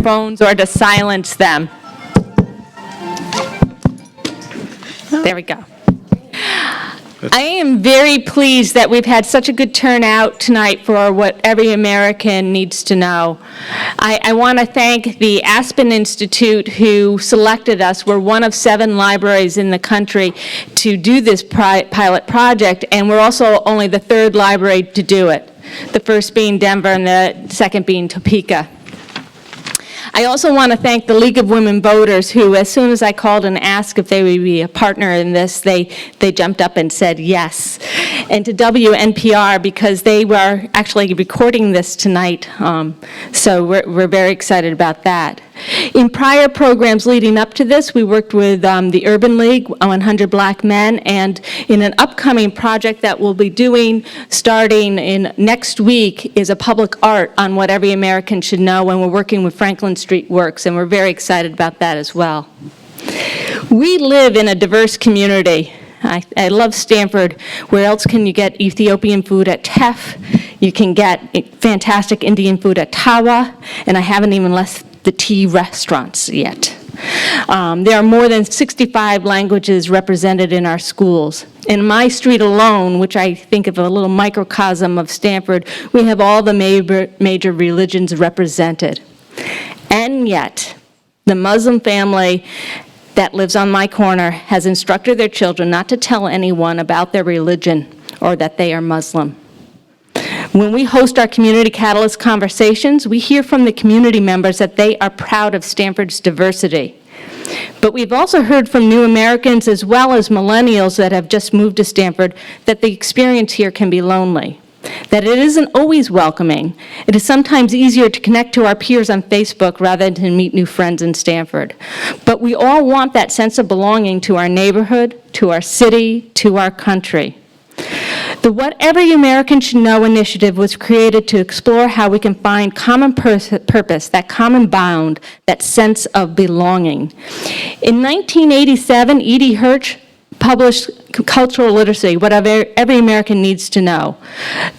phones or to silence them. There we go. I am very pleased that we've had such a good turnout tonight for what every American needs to know. I want to thank the Aspen Institute who selected us. We're one of 7 libraries in the country to do this pilot project, and we're also only the 3rd library to do it, the first being Denver and the second being Topeka. I also want to thank the League of Women Voters who, as soon as I called and asked if they would be a partner in this, they jumped up and said yes. And to WNPR, because they were actually recording this tonight, so we're very excited about that. In prior programs leading up to this, we worked with the Urban League, 100 Black Men, and in an upcoming project that we'll be doing starting in next week is a public art on what every American should know, and we're working with Franklin Street Works, and we're very excited about that as well. We live in a diverse community. I love Stanford. Where else can you get Ethiopian food at TEF? You can get fantastic Indian food at Tawa, and I haven't even left the tea restaurants yet. There are more than 65 languages represented in our schools. In my street alone, which I think of a little microcosm of Stanford, we have all the major religions represented. And yet, the Muslim family that lives on my corner has instructed their children not to tell anyone about their religion or that they are Muslim. When we host our Community Catalyst conversations, we hear from the community members that they are proud of Stanford's diversity. But we've also heard from new Americans as well as millennials that have just moved to Stanford that the experience here can be lonely, that it isn't always welcoming. It is sometimes easier to connect to our peers on Facebook rather than to meet new friends in Stanford. But we all want that sense of belonging to our neighborhood, to our city, to our country. The What Every American Should Know initiative was created to explore how we can find common purpose, that common bound, that sense of belonging. In 1987, E.D. Hirsch published Cultural Literacy, What Every American Needs to Know.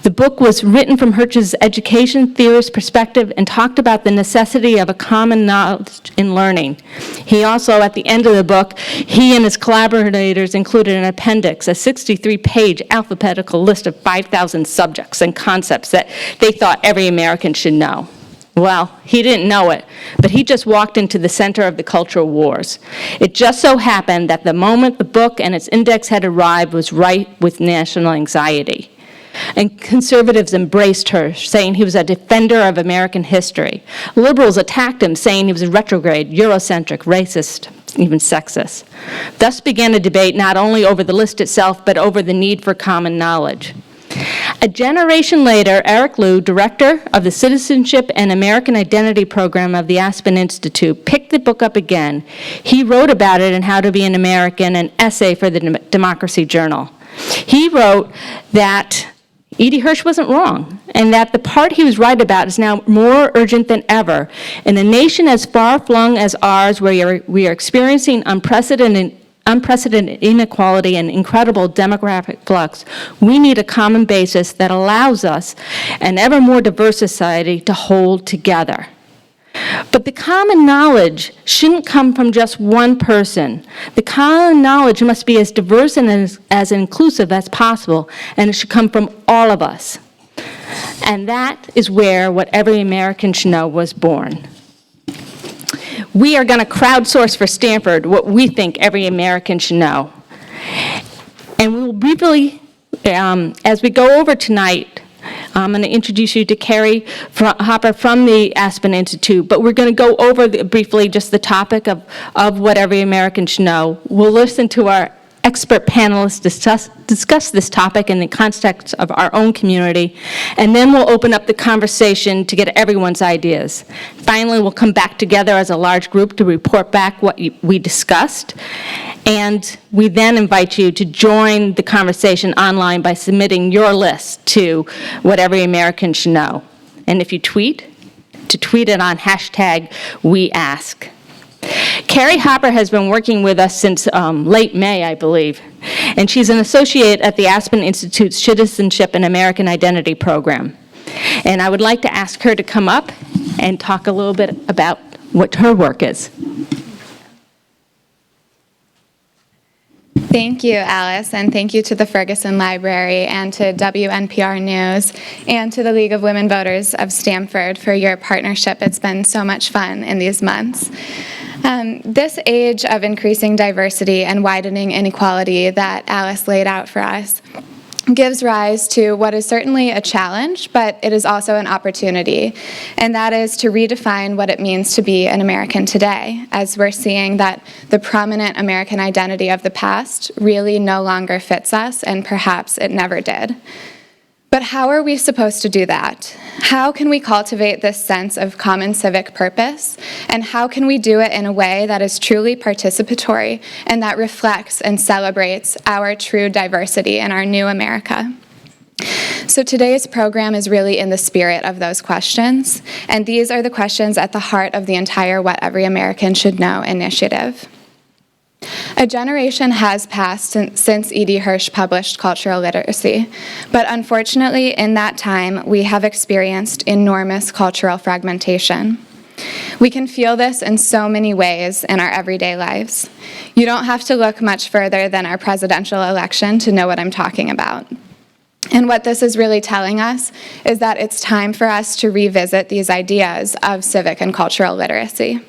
The book was written from Hirsch's education theorist perspective and talked about the necessity of a common knowledge in learning. He also, at the end of the book, he and his collaborators included an appendix, a 63-page alphabetical list of 5,000 subjects and concepts that they thought every American should know. Well, he didn't know it, but he just walked into the center of the cultural wars. It just so happened that the moment the book and its index had arrived was rife with national anxiety. And conservatives embraced Hirsch, saying he was a defender of American history. Liberals attacked him, saying he was retrograde, Eurocentric, racist, even sexist. Thus began a debate not only over the list itself, but over the need for common knowledge. A generation later, Eric Liu, director of the Citizenship and American Identity program of the Aspen Institute, picked the book up again. He wrote about it in How to Be an American, an essay for the Democracy Journal. He wrote that E.D. Hirsch wasn't wrong, and that the part he was right about is now more urgent than ever. In a nation as far-flung as ours, where we are experiencing unprecedented inequality and incredible demographic flux, we need a common basis that allows us, an ever more diverse society, to hold together. But the common knowledge shouldn't come from just one person. The common knowledge must be as diverse and as inclusive as possible, and it should come from all of us. And that is where What Every American Should Know was born. We are going to crowdsource for Stanford what we think every American should know. And we will briefly, as we go over tonight, I'm going to introduce you to Carrie Hopper from the Aspen Institute, but we're going to go over briefly just the topic of what every American should know. We'll listen to our expert panelists discuss this topic in the context of our own community, and then we'll open up the conversation to get everyone's ideas. Finally, we'll come back together as a large group to report back what we discussed, and we then invite you to join the conversation online by submitting your list to What Every American Should Know. And if you tweet, to tweet it on #WeAsk. Carrie Hopper has been working with us since late May, I believe, and she's an associate at the Aspen Institute's Citizenship and American Identity program. And I would like to ask her to come up and talk a little bit about what her work is. Thank you, Alice, and thank you to the Ferguson Library and to WNPR News and to the League of Women Voters of Stamford for your partnership. It's been so much fun in these months. This age of increasing diversity and widening inequality that Alice laid out for us gives rise to what is certainly a challenge, but it is also an opportunity, and that is to redefine what it means to be an American today, as we're seeing that the prominent American identity of the past really no longer fits us, and perhaps it never did. But how are we supposed to do that? How can we cultivate this sense of common civic purpose? And how can we do it in a way that is truly participatory and that reflects and celebrates our true diversity in our new America? So today's program is really in the spirit of those questions, and these are the questions at the heart of the entire What Every American Should Know initiative. A generation has passed since E.D. Hirsch published Cultural Literacy, but unfortunately in that time we have experienced enormous cultural fragmentation. We can feel this in so many ways in our everyday lives. You don't have to look much further than our presidential election to know what I'm talking about. And what this is really telling us is that it's time for us to revisit these ideas of civic and cultural literacy.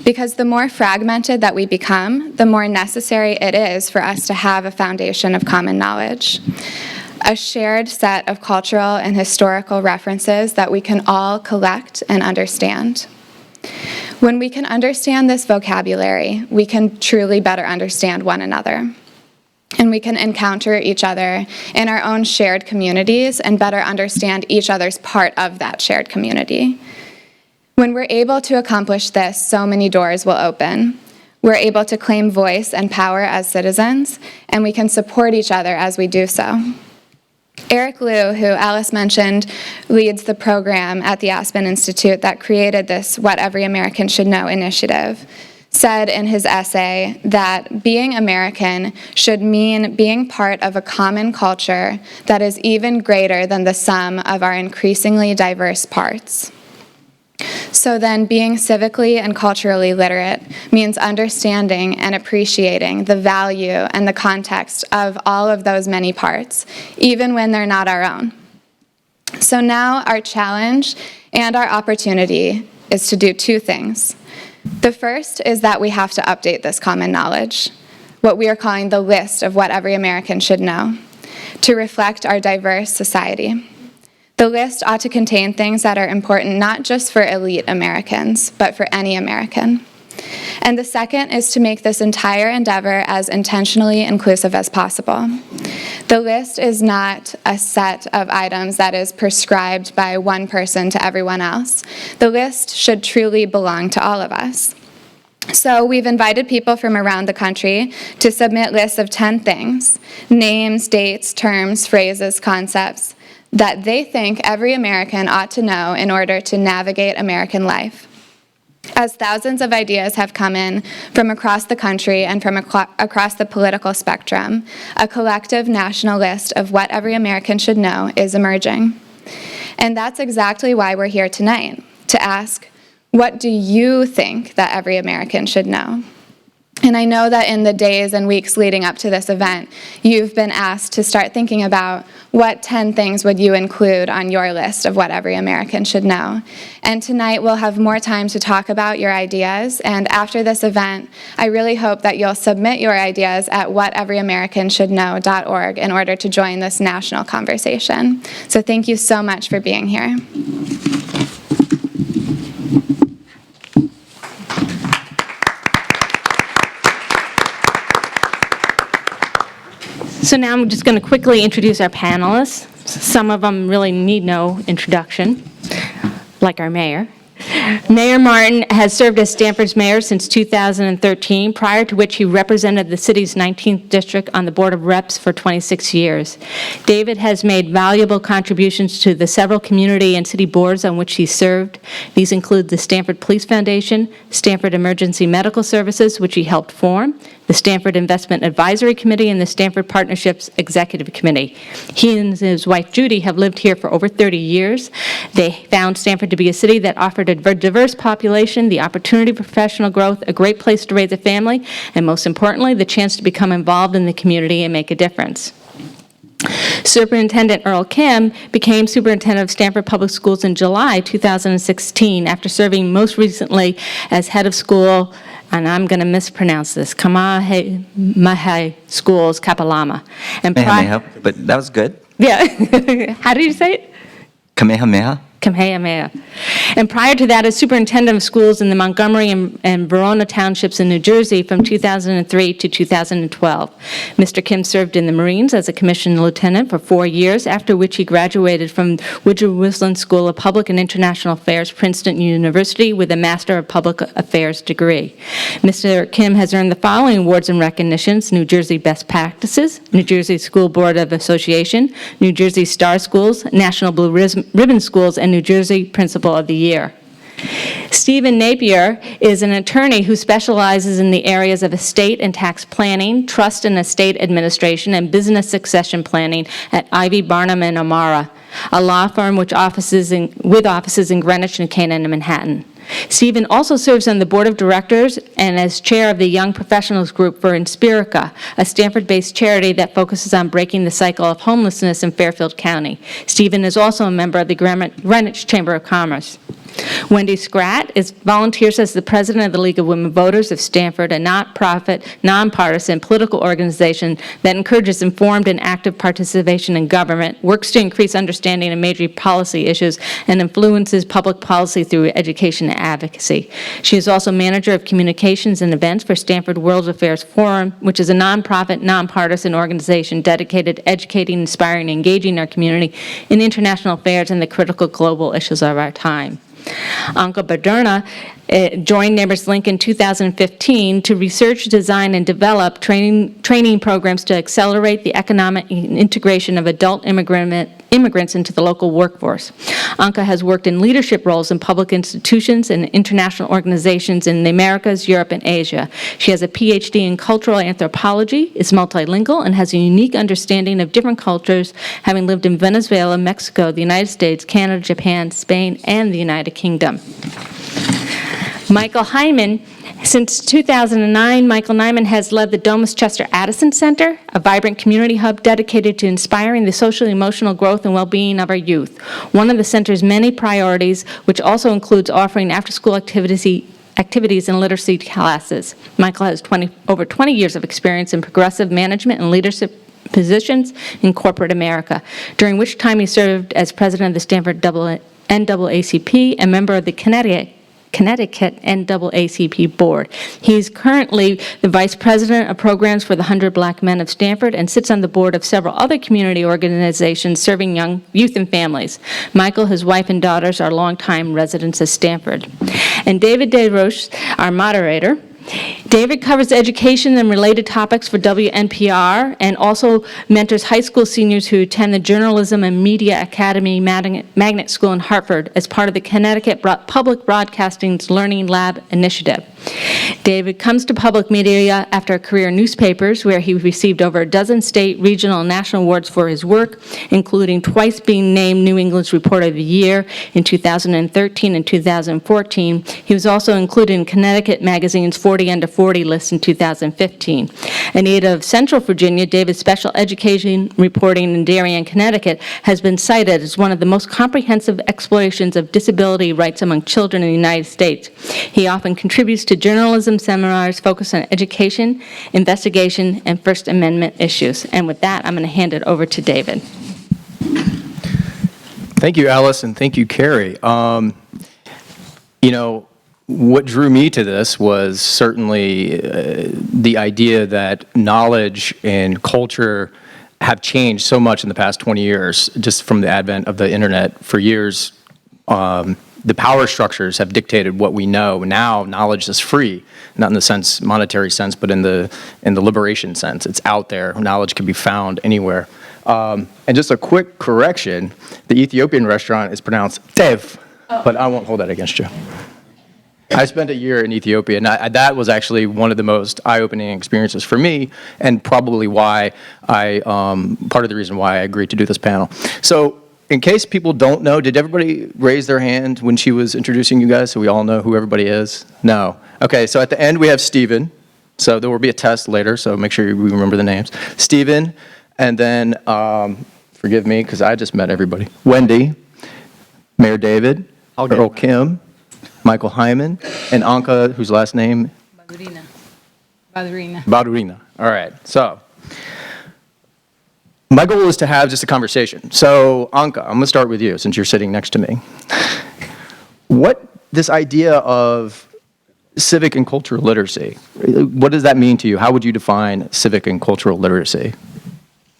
Because the more fragmented that we become, the more necessary it is for us to have a foundation of common knowledge, a shared set of cultural and historical references that we can all collect and understand. When we can understand this vocabulary, we can truly better understand one another. And we can encounter each other in our own shared communities and better understand each other's part of that shared community. When we're able to accomplish this, so many doors will open. We're able to claim voice and power as citizens, and we can support each other as we do so. Eric Liu, who Alice mentioned, leads the program at the Aspen Institute that created this What Every American Should Know initiative, said in his essay that being American should mean being part of a common culture that is even greater than the sum of our increasingly diverse parts. So then being civically and culturally literate means understanding and appreciating the value and the context of all of those many parts, even when they're not our own. So now our challenge and our opportunity is to do two things. The first is that we have to update this common knowledge, what we are calling the list of what every American should know, to reflect our diverse society. The list ought to contain things that are important not just for elite Americans, but for any American. And the second is to make this entire endeavor as intentionally inclusive as possible. The list is not a set of items that is prescribed by one person to everyone else. The list should truly belong to all of us. So we've invited people from around the country to submit lists of 10 things, names, dates, terms, phrases, concepts, that they think every American ought to know in order to navigate American life. As thousands of ideas have come in from across the country and from across the political spectrum, a collective national list of what every American should know is emerging. And that's exactly why we're here tonight, to ask, what do you think that every American should know? And I know that in the days and weeks leading up to this event, you've been asked to start thinking about what 10 things would you include on your list of what every American should know. And tonight we'll have more time to talk about your ideas. And after this event, I really hope that you'll submit your ideas at whateveryamericanshould.know.org in order to join this national conversation. So thank you so much for being here. So now I'm just going to quickly introduce our panelists. Some of them really need no introduction, like our mayor. Mayor Martin has served as Stamford's mayor since 2013, prior to which he represented the city's 19th district on the Board of Reps for 26 years. David has made valuable contributions to the several community and city boards on which he served. These include the Stamford Police Foundation, Stamford Emergency Medical Services, which he helped form, the Stamford Investment Advisory Committee, and the Stamford Partnerships Executive Committee. He and his wife Judy have lived here for over 30 years. They found Stamford to be a city that offered a diverse population, the opportunity for professional growth, a great place to raise a family, and most importantly, the chance to become involved in the community and make a difference. Superintendent Earl Kim became superintendent of Stamford Public Schools in July 2016 after serving most recently as head of school, and I'm going to mispronounce this, Kamehameha Schools, Kapalama. And Kamehameha, but that was good. Yeah. How did you say it? Kamehameha. Kamehameha. And prior to that, as superintendent of schools in the Montgomery and Verona townships in New Jersey from 2003 to 2012. Mr. Kim served in the Marines as a commissioned lieutenant for 4 years, after which he graduated from Woodrow Wilson School of Public and International Affairs, Princeton University, with a Master of Public Affairs degree. Mr. Kim has earned the following awards and recognitions: New Jersey Best Practices, New Jersey School Board of Association, New Jersey Star Schools, National Blue Ribbon Schools, and New Jersey Principal of the Year. Stephen Napier is an attorney who specializes in the areas of estate and tax planning, trust and estate administration, and business succession planning at Ivy Barnum and Amara, a law firm with offices in Greenwich, New Canaan, and Manhattan. Stephen also serves on the board of directors and as chair of the Young Professionals Group for Inspirica, a Stanford-based charity that focuses on breaking the cycle of homelessness in Fairfield County. Stephen is also a member of the Greenwich Chamber of Commerce. Wendy Scratt volunteers as the president of the League of Women Voters of Stanford, a nonprofit, nonpartisan political organization that encourages informed and active participation in government, works to increase understanding of major policy issues, and influences public policy through education and advocacy. She is also manager of communications and events for Stanford World Affairs Forum, which is a nonprofit, nonpartisan organization dedicated to educating, inspiring, and engaging our community in international affairs and the critical global issues of our time. Anka Baderna joined Neighbors Link in 2015 to research, design, and develop training programs to accelerate the economic integration of adult immigrants into the local workforce. Anka has worked in leadership roles in public institutions and international organizations in the Americas, Europe, and Asia. She has a PhD in cultural anthropology, is multilingual, and has a unique understanding of different cultures, having lived in Venezuela, Mexico, the United States, Canada, Japan, Spain, and the United Kingdom. Michael Hyman. Since 2009, Michael Nyman has led the Domus Chester Addison Center, a vibrant community hub dedicated to inspiring the social, emotional growth and well-being of our youth. One of the center's many priorities, which also includes offering after-school activities and literacy classes. Michael has over 20 years of experience in progressive management and leadership positions in corporate America, during which time he served as president of the Stanford NAACP and member of the Connecticut NAACP board. He is currently the vice president of programs for the 100 Black Men of Stanford and sits on the board of several other community organizations serving young youth and families. Michael, his wife, and daughters are longtime residents of Stanford. And David DeRoche, our moderator. David covers education and related topics for WNPR and also mentors high school seniors who attend the Journalism and Media Academy Magnet School in Hartford as part of the Connecticut Public Broadcasting's Learning Lab initiative. David comes to public media after a career in newspapers, where he received over a dozen state, regional, and national awards for his work, including twice being named New England's Reporter of the Year in 2013 and 2014. He was also included in Connecticut Magazine's 40 Under 40 list in 2015. A native of Central Virginia, David's special education reporting in Darien, Connecticut, has been cited as one of the most comprehensive explorations of disability rights among children in the United States. He often contributes to journalism seminars focused on education, investigation, and First Amendment issues. And with that, I'm going to hand it over to David. Thank you, Alice, and thank you, Carrie. What drew me to this was certainly the idea that knowledge and culture have changed so much in the past 20 years, just from the advent of the internet. For years, the power structures have dictated what we know. Now, knowledge is free, not in the monetary sense, but in the liberation sense. It's out there. Knowledge can be found anywhere. And just a quick correction, the Ethiopian restaurant is pronounced Tev, but I won't hold that against you. I spent a year in Ethiopia, and that was actually one of the most eye-opening experiences for me, and probably why part of the reason why I agreed to do this panel. So in case people don't know, did everybody raise their hand when she was introducing you guys so we all know who everybody is? No. Okay, so at the end we have Stephen. So there will be a test later, so make sure we remember the names. Stephen, and then, forgive me because I just met everybody. Wendy, Mayor David, Earl Kim, Michael Hyman, and Anka, whose last name? Badurina. All right, so my goal is to have just a conversation. So Anka, I'm going to start with you since you're sitting next to me. This idea of civic and cultural literacy, what does that mean to you? How would you define civic and cultural literacy?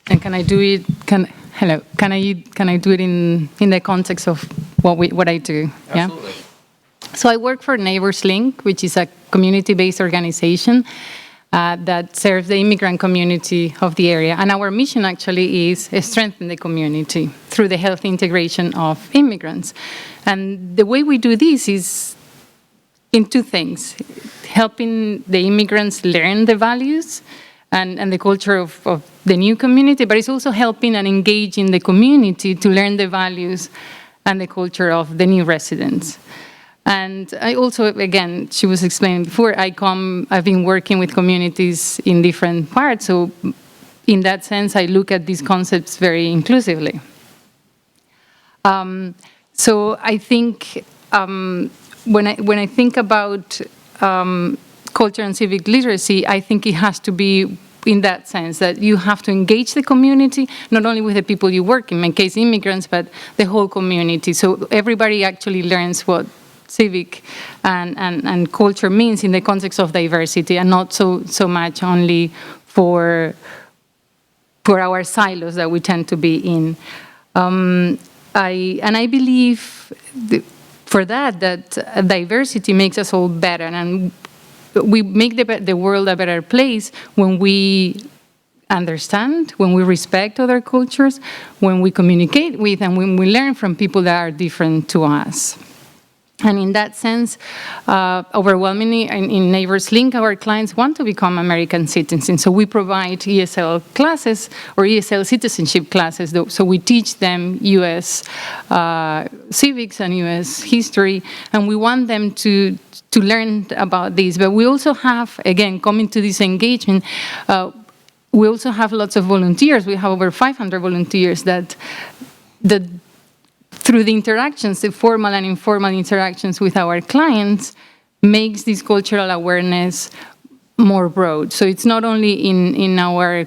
And can I do it? Can I do it in the context of what I do? Absolutely. Yeah. So I work for Neighbors Link, which is a community-based organization that serves the immigrant community of the area. And our mission actually is strengthen the community through the healthy integration of immigrants. And the way we do this is in two things: helping the immigrants learn the values and the culture of the new community, but it's also helping and engaging the community to learn the values and the culture of the new residents. And I also, again, she was explaining before, I've been working with communities in different parts, so in that sense, I look at these concepts very inclusively. So I think when I think about culture and civic literacy, I think it has to be in that sense that you have to engage the community, not only with the people you work in case immigrants, but the whole community. So everybody actually learns what civic and culture means in the context of diversity, and not so much only for our silos that we tend to be in. I believe for that diversity makes us all better, and we make the world a better place when we understand, when we respect other cultures, when we communicate with, and when we learn from people that are different to us. And in that sense, overwhelmingly in Neighbors Link, our clients want to become American citizens. So we provide ESL classes or ESL citizenship classes. So we teach them U.S. Civics and U.S. history, and we want them to learn about this. But we also have, again, coming to this engagement, we also have lots of volunteers. We have over 500 volunteers that through the interactions, the formal and informal interactions with our clients, makes this cultural awareness more broad. So it's not only in our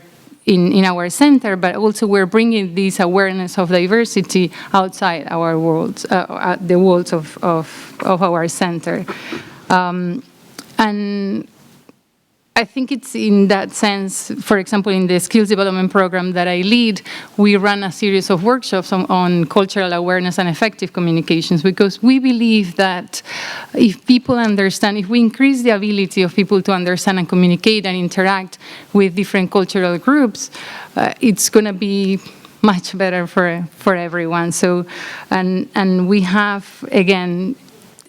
center, but also we're bringing this awareness of diversity outside our worlds, the walls of our center. And I think it's in that sense, for example, in the skills development program that I lead, we run a series of workshops on cultural awareness and effective communications, because we believe that if people understand, if we increase the ability of people to understand and communicate and interact with different cultural groups, it's going to be much better for everyone. So, and we have, again,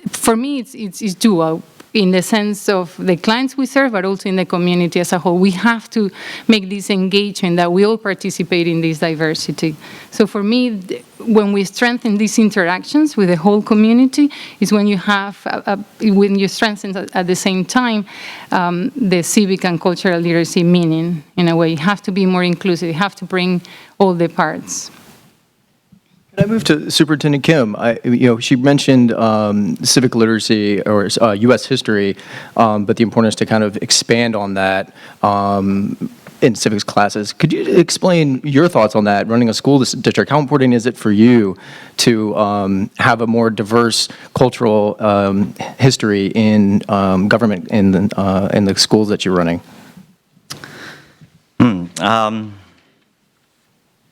for me, it's dual, in the sense of the clients we serve, but also in the community as a whole. We have to make this engagement that we all participate in this diversity. So for me, when we strengthen these interactions with the whole community, is when you have, when you strengthen at the same time the civic and cultural literacy meaning, in a way. You have to be more inclusive. You have to bring all the parts. Can I move to Superintendent Kim? She mentioned civic literacy or U.S. history, but the importance to kind of expand on that in civics classes. Could you explain your thoughts on that, running a school district? How important is it for you to have a more diverse cultural history in government in the schools that you're running?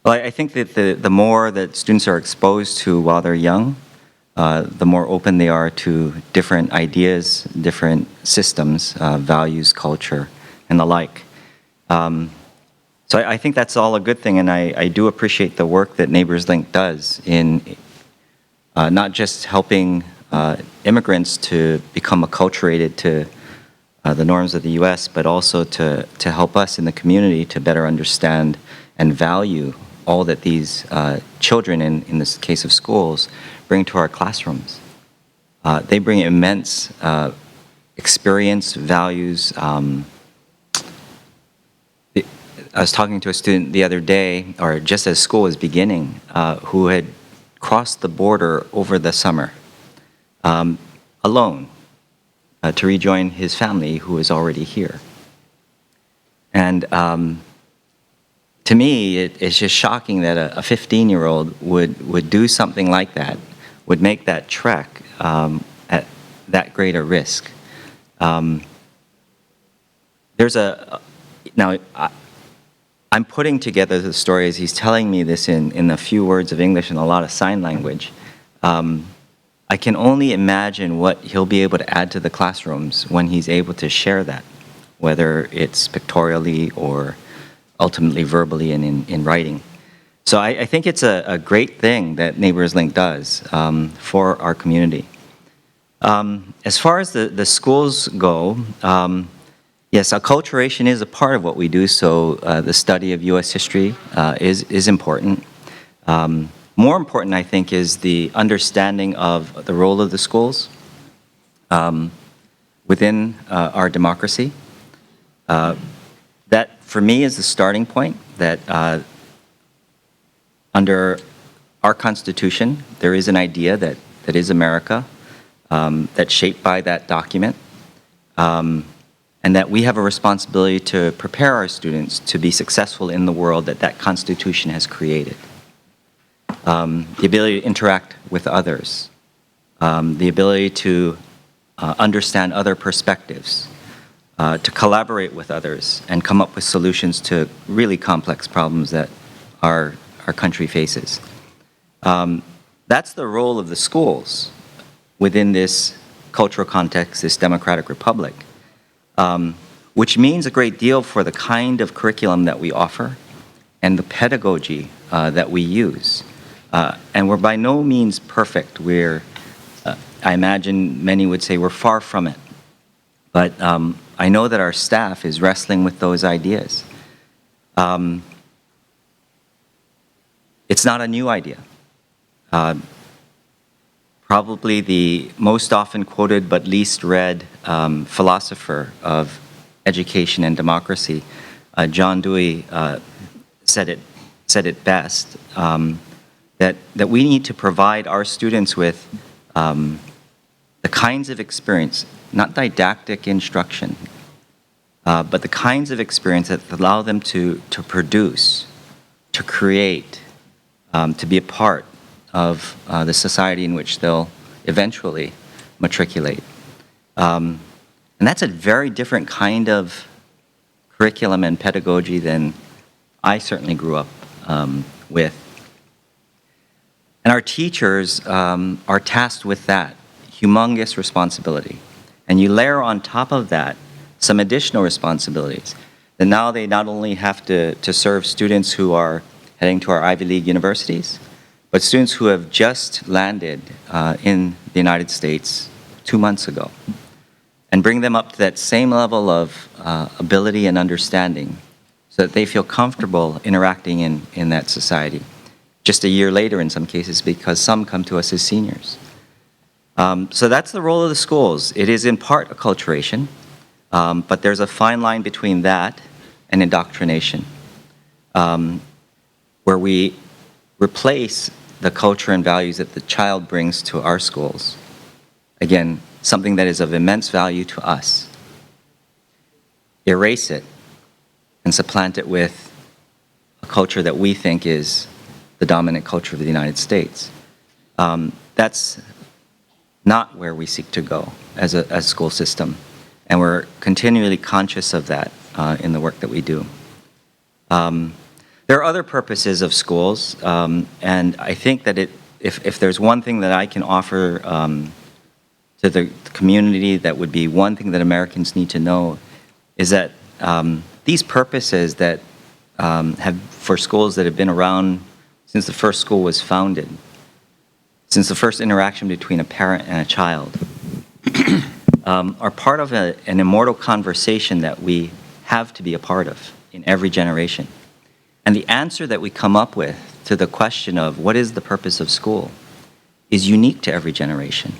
Well, I think that the more that students are exposed to while they're young, the more open they are to different ideas, different systems, values, culture, and the like. So I think that's all a good thing, and I do appreciate the work that Neighbors Link does in not just helping immigrants to become acculturated to the norms of the U.S., but also to help us in the community to better understand and value all that these children, in this case of schools, bring to our classrooms. They bring immense experience, values. I was talking to a student the other day, or just as school was beginning, who had crossed the border over the summer alone to rejoin his family who was already here. And to me, it's just shocking that a 15-year-old would do something like that, would make that trek at that great a risk. I'm putting together the story as he's telling me this in a few words of English and a lot of sign language. I can only imagine what he'll be able to add to the classrooms when he's able to share that, whether it's pictorially or ultimately verbally and in writing. So I think it's a great thing that Neighbors Link does for our community. As far as the schools go, yes, acculturation is a part of what we do, so the study of U.S. history is important. More important, I think, is the understanding of the role of the schools within our democracy. That, for me, is the starting point, that under our Constitution, there is an idea that is America, that's shaped by that document, and that we have a responsibility to prepare our students to be successful in the world that Constitution has created. The ability to interact with others, the ability to understand other perspectives, to collaborate with others and come up with solutions to really complex problems that our country faces. That's the role of the schools within this cultural context, this democratic republic, which means a great deal for the kind of curriculum that we offer and the pedagogy that we use. And we're by no means perfect. I imagine many would say we're far from it. But I know that our staff is wrestling with those ideas. It's not a new idea. Probably the most often quoted but least read philosopher of education and democracy, John Dewey, said it best, that we need to provide our students with the kinds of experience, not didactic instruction, but the kinds of experience that allow them to produce, to create, to be a part of the society in which they'll eventually matriculate. And that's a very different kind of curriculum and pedagogy than I certainly grew up with. And our teachers are tasked with that humongous responsibility. And you layer on top of that some additional responsibilities. That now they not only have to serve students who are heading to our Ivy League universities, but students who have just landed in the United States 2 months ago, and bring them up to that same level of ability and understanding so that they feel comfortable interacting in that society. Just a year later in some cases, because some come to us as seniors. So that's the role of the schools. It is in part acculturation, but there's a fine line between that and indoctrination, where we replace the culture and values that the child brings to our schools. Again, something that is of immense value to us. Erase it and supplant it with a culture that we think is the dominant culture of the United States. That's not where we seek to go as a school system, and we're continually conscious of that in the work that we do. There are other purposes of schools, and I think that if there's one thing that I can offer to the community, that would be one thing that Americans need to know, is that these purposes that for schools that have been around since the first school was founded, since the first interaction between a parent and a child, are part of an immortal conversation that we have to be a part of in every generation. And the answer that we come up with to the question of what is the purpose of school is unique to every generation.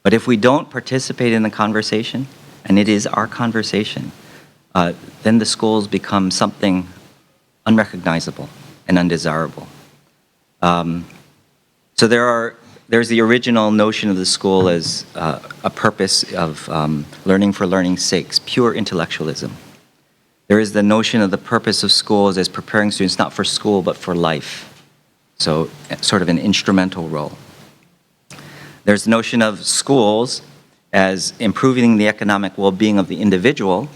But if we don't participate in the conversation, and it is our conversation, then the schools become something unrecognizable and undesirable. So there's the original notion of the school as a purpose of learning for learning's sake, pure intellectualism. There is the notion of the purpose of schools as preparing students not for school but for life, so sort of an instrumental role. There's the notion of schools as improving the economic well-being of the individual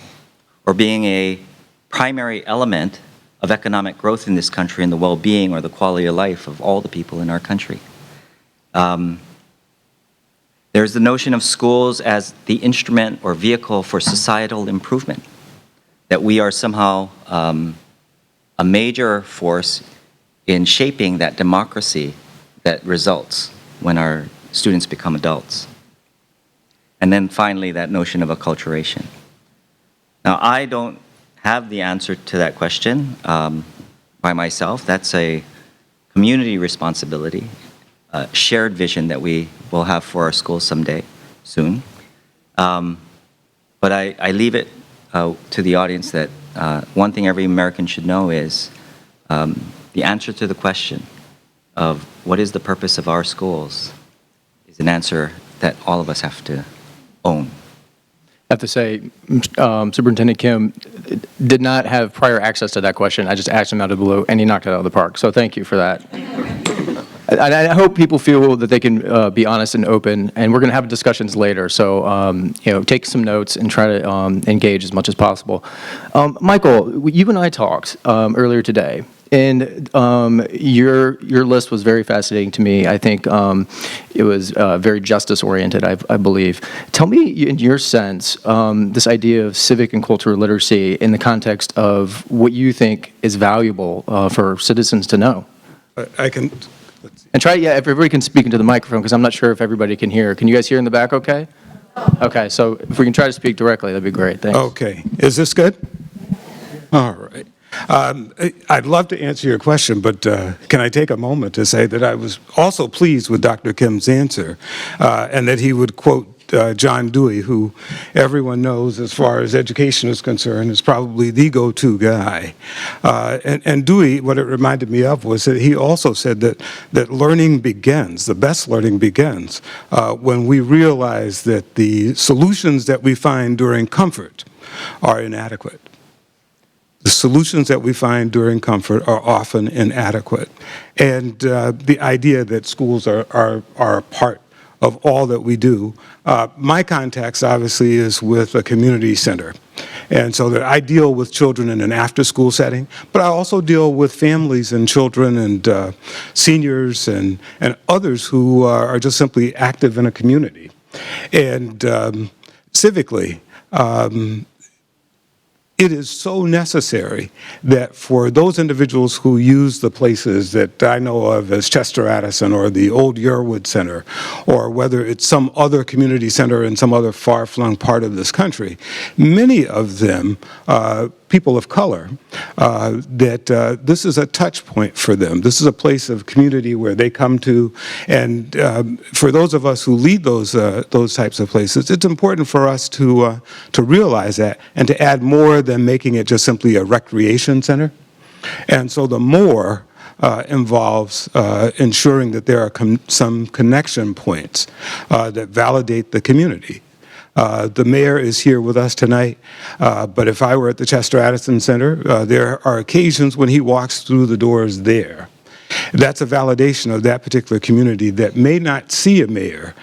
or being a primary element of economic growth in this country and the well-being or the quality of life of all the people in our country. There's the notion of schools as the instrument or vehicle for societal improvement, that we are somehow a major force in shaping that democracy that results when our students become adults. And then finally, that notion of acculturation. Now, I don't have the answer to that question by myself. That's a community responsibility, a shared vision that we will have for our schools someday, soon. But I leave it to the audience that one thing every American should know is the answer to the question of what is the purpose of our schools is an answer that all of us have to own. I have to say, Superintendent Kim did not have prior access to that question. I just asked him out of the blue, and he knocked it out of the park. So thank you for that. I hope people feel that they can be honest and open, and we're going to have discussions later. So, take some notes and try to engage as much as possible. Michael, you and I talked earlier today, and your list was very fascinating to me. I think it was very justice-oriented, I believe. Tell me, in your sense, this idea of civic and cultural literacy in the context of what you think is valuable for citizens to know. I can. And try, if everybody can speak into the microphone, because I'm not sure if everybody can hear. Can you guys hear in the back okay? Okay, so if we can try to speak directly, that'd be great. Thanks. Okay. Is this good? All right. I'd love to answer your question, but can I take a moment to say that I was also pleased with Dr. Kim's answer, and that he would quote John Dewey, who everyone knows as far as education is concerned is probably the go-to guy. And Dewey, what it reminded me of was that he also said that learning begins, the best learning begins, when we realize that the solutions that we find during comfort are inadequate. The solutions that we find during comfort are often inadequate. And the idea that schools are a part of all that we do. My context, obviously, is with a community center. And so that I deal with children in an after-school setting, but I also deal with families and children and seniors and others who are just simply active in a community. And civically, it is so necessary that for those individuals who use the places that I know of as Chester Addison or the old Yearwood Center, or whether it's some other community center in some other far-flung part of this country, many of them, people of color, that this is a touch point for them. This is a place of community where they come to, and for those of us who lead those types of places, it's important for us to realize that and to add more than making it just simply a recreation center. And so the more involves ensuring that there are some connection points that validate the community. The mayor is here with us tonight, but if I were at the Chester Addison Center, there are occasions when he walks through the doors there. That's a validation of that particular community that may not see a mayor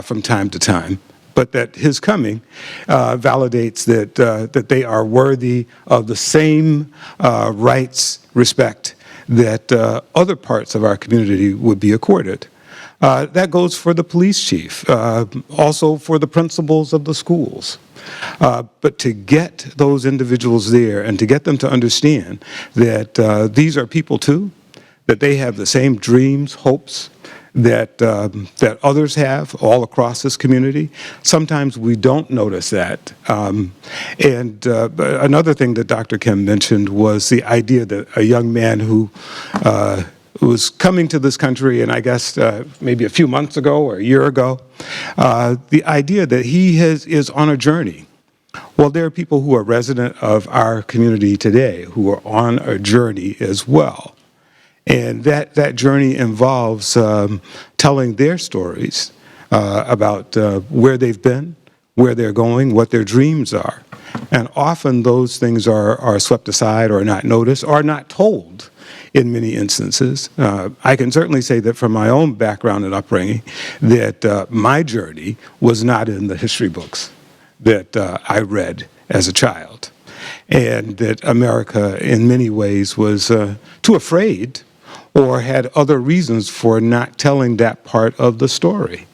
from time to time, but that his coming validates that they are worthy of the same rights, respect that other parts of our community would be accorded. That goes for the police chief, also for the principals of the schools. But to get those individuals there and to get them to understand that these are people too, that they have the same dreams, hopes, that others have all across this community. Sometimes we don't notice that. And another thing that Dr. Kim mentioned was the idea that a young man who was coming to this country, and I guess maybe a few months ago or a year ago, the idea that he is on a journey. Well, there are people who are resident of our community today who are on a journey as well. And that journey involves telling their stories about where they've been, where they're going, what their dreams are. And often those things are swept aside or not noticed or not told in many instances. I can certainly say that from my own background and upbringing that my journey was not in the history books that I read as a child, and that America in many ways was too afraid or had other reasons for not telling that part of the story,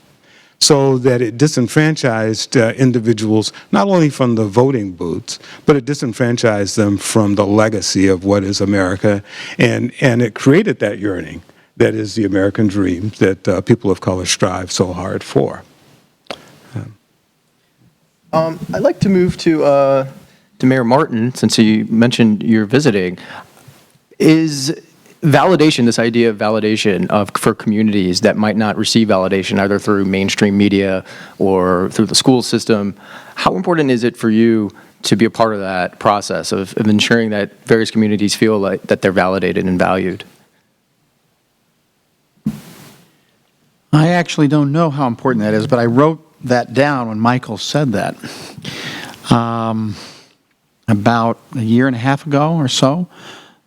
so that it disenfranchised individuals not only from the voting booths, but it disenfranchised them from the legacy of what is America, and it created that yearning that is the American dream that people of color strive so hard for. I'd like to move to Mayor Martin, since you mentioned you're visiting. Is validation, this idea of validation for communities that might not receive validation either through mainstream media or through the school system, how important is it for you to be a part of that process of ensuring that various communities feel like that they're validated and valued? I actually don't know how important that is, but I wrote that down when Michael said that. About a year and a half ago or so,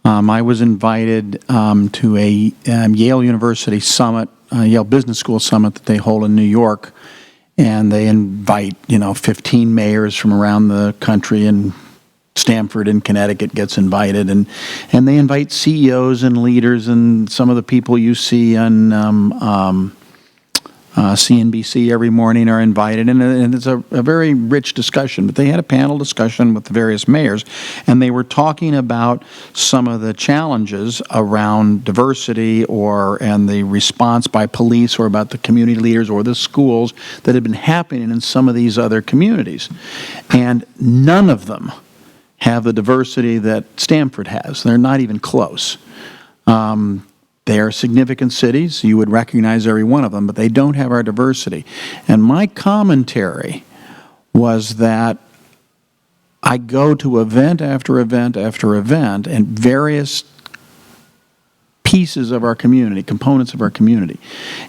I was invited to a Yale University summit, Yale Business School summit that they hold in New York, and they invite 15 mayors from around the country, and Stamford in Connecticut gets invited, and they invite CEOs and leaders and some of the people you see on CNBC every morning are invited, and it's a very rich discussion. But they had a panel discussion with the various mayors, and they were talking about some of the challenges around diversity and the response by police or about the community leaders or the schools that had been happening in some of these other communities. And none of them have the diversity that Stamford has. They're not even close. They are significant cities. You would recognize every one of them, but they don't have our diversity. And my commentary was that I go to event after event after event, and various pieces of our community, components of our community.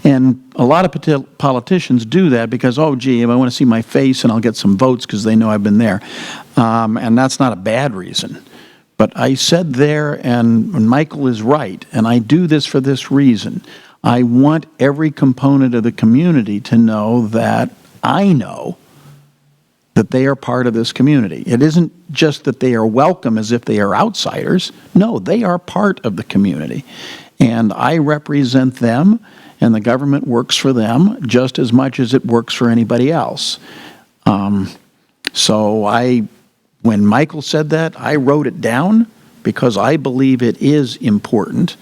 And a lot of politicians do that because, oh, gee, I want to see my face and I'll get some votes because they know I've been there. And that's not a bad reason. But I said there, and Michael is right, and I do this for this reason. I want every component of the community to know that I know that they are part of this community. It isn't just that they are welcome as if they are outsiders. No, they are part of the community. And I represent them, and the government works for them just as much as it works for anybody else. When Michael said that, I wrote it down because I believe it is important.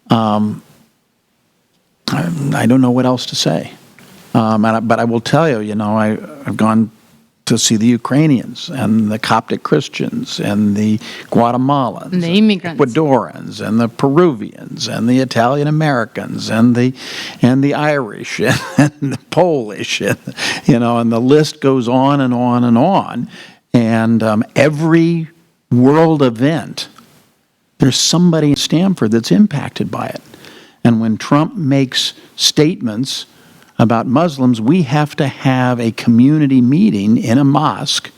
I don't know what else to say. But I will tell you, I've gone to see the Ukrainians and the Coptic Christians and the Guatemalans, and the immigrants, Ecuadorians and the Peruvians and the Italian Americans and the Irish and the Polish, and the list goes on and on and on. And every world event, there's somebody in Stamford that's impacted by it. And when Trump makes statements about Muslims, we have to have a community meeting in a mosque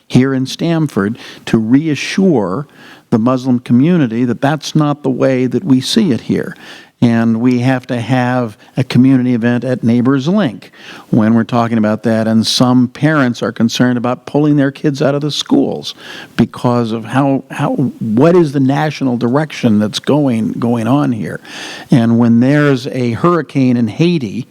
here in Stamford to reassure the Muslim community that that's not the way that we see it here. And we have to have a community event at Neighbors Link when we're talking about that. And some parents are concerned about pulling their kids out of the schools because of what is the national direction that's going on here. And when there's a hurricane in Haiti,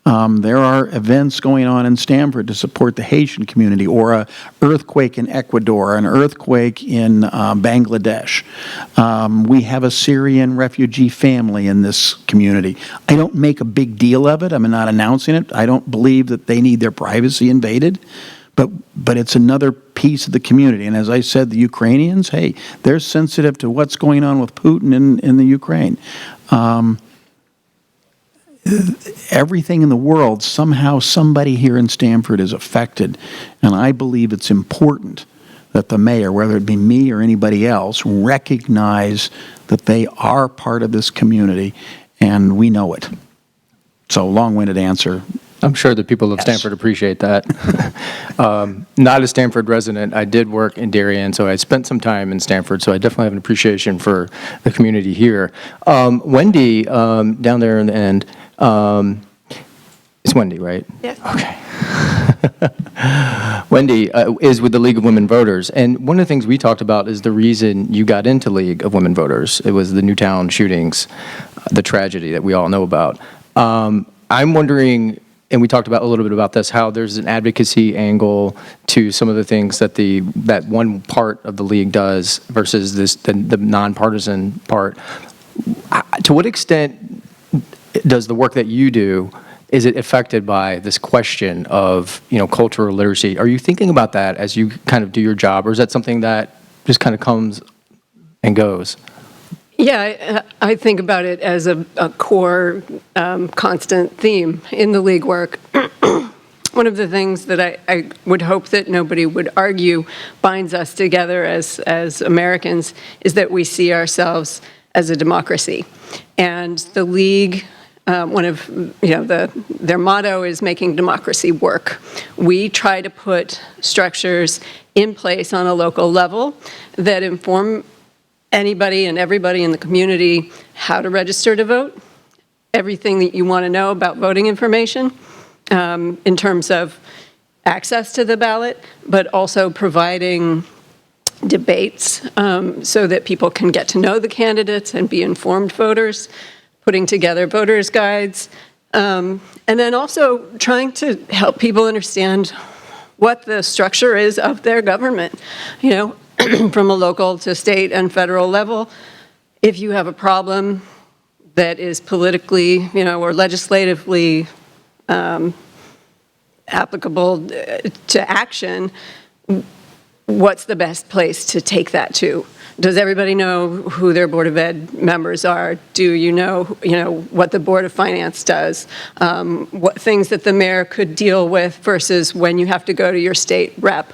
There are events going on in Stamford to support the Haitian community, or an earthquake in Ecuador, an earthquake in Bangladesh. We have a Syrian refugee family in this community. I don't make a big deal of it. I'm not announcing it. I don't believe that they need their privacy invaded. But it's another piece of the community. And as I said, the Ukrainians, hey, they're sensitive to what's going on with Putin in the Ukraine. Everything in the world, somehow somebody here in Stamford is affected. And I believe it's important that the mayor, whether it be me or anybody else, recognize that they are part of this community, and we know it. So, long-winded answer. I'm sure the people of Stamford appreciate that. Not a Stamford resident, I did work in Darien, so I spent some time in Stamford, so I definitely have an appreciation for the community here. Wendy, down there in the end, it's Wendy, right? Yes. Okay. Wendy is with the League of Women Voters, and one of the things we talked about is the reason you got into League of Women Voters. It was the Newtown shootings, the tragedy that we all know about. I'm wondering, and we talked about a little bit about this, how there's an advocacy angle to some of the things that that one part of the league does versus the nonpartisan part. To what extent does the work that you do, is it affected by this question of, cultural literacy? Are you thinking about that as you kind of do your job, or is that something that just kind of comes and goes? Yeah, I think about it as a core, constant theme in the league work. One of the things that I would hope that nobody would argue binds us together as Americans is that we see ourselves as a democracy. And the league, one of, their motto is making democracy work. We try to put structures in place on a local level that inform anybody and everybody in the community how to register to vote, everything that you want to know about voting information in terms of access to the ballot, but also providing debates so that people can get to know the candidates and be informed voters, putting together voters' guides, and then also trying to help people understand what the structure is of their government. From a local to state and federal level, if you have a problem that is politically, or legislatively applicable to action, what's the best place to take that to? Does everybody know who their Board of Ed members are? Do you know what the Board of Finance does? What things that the mayor could deal with versus when you have to go to your state rep?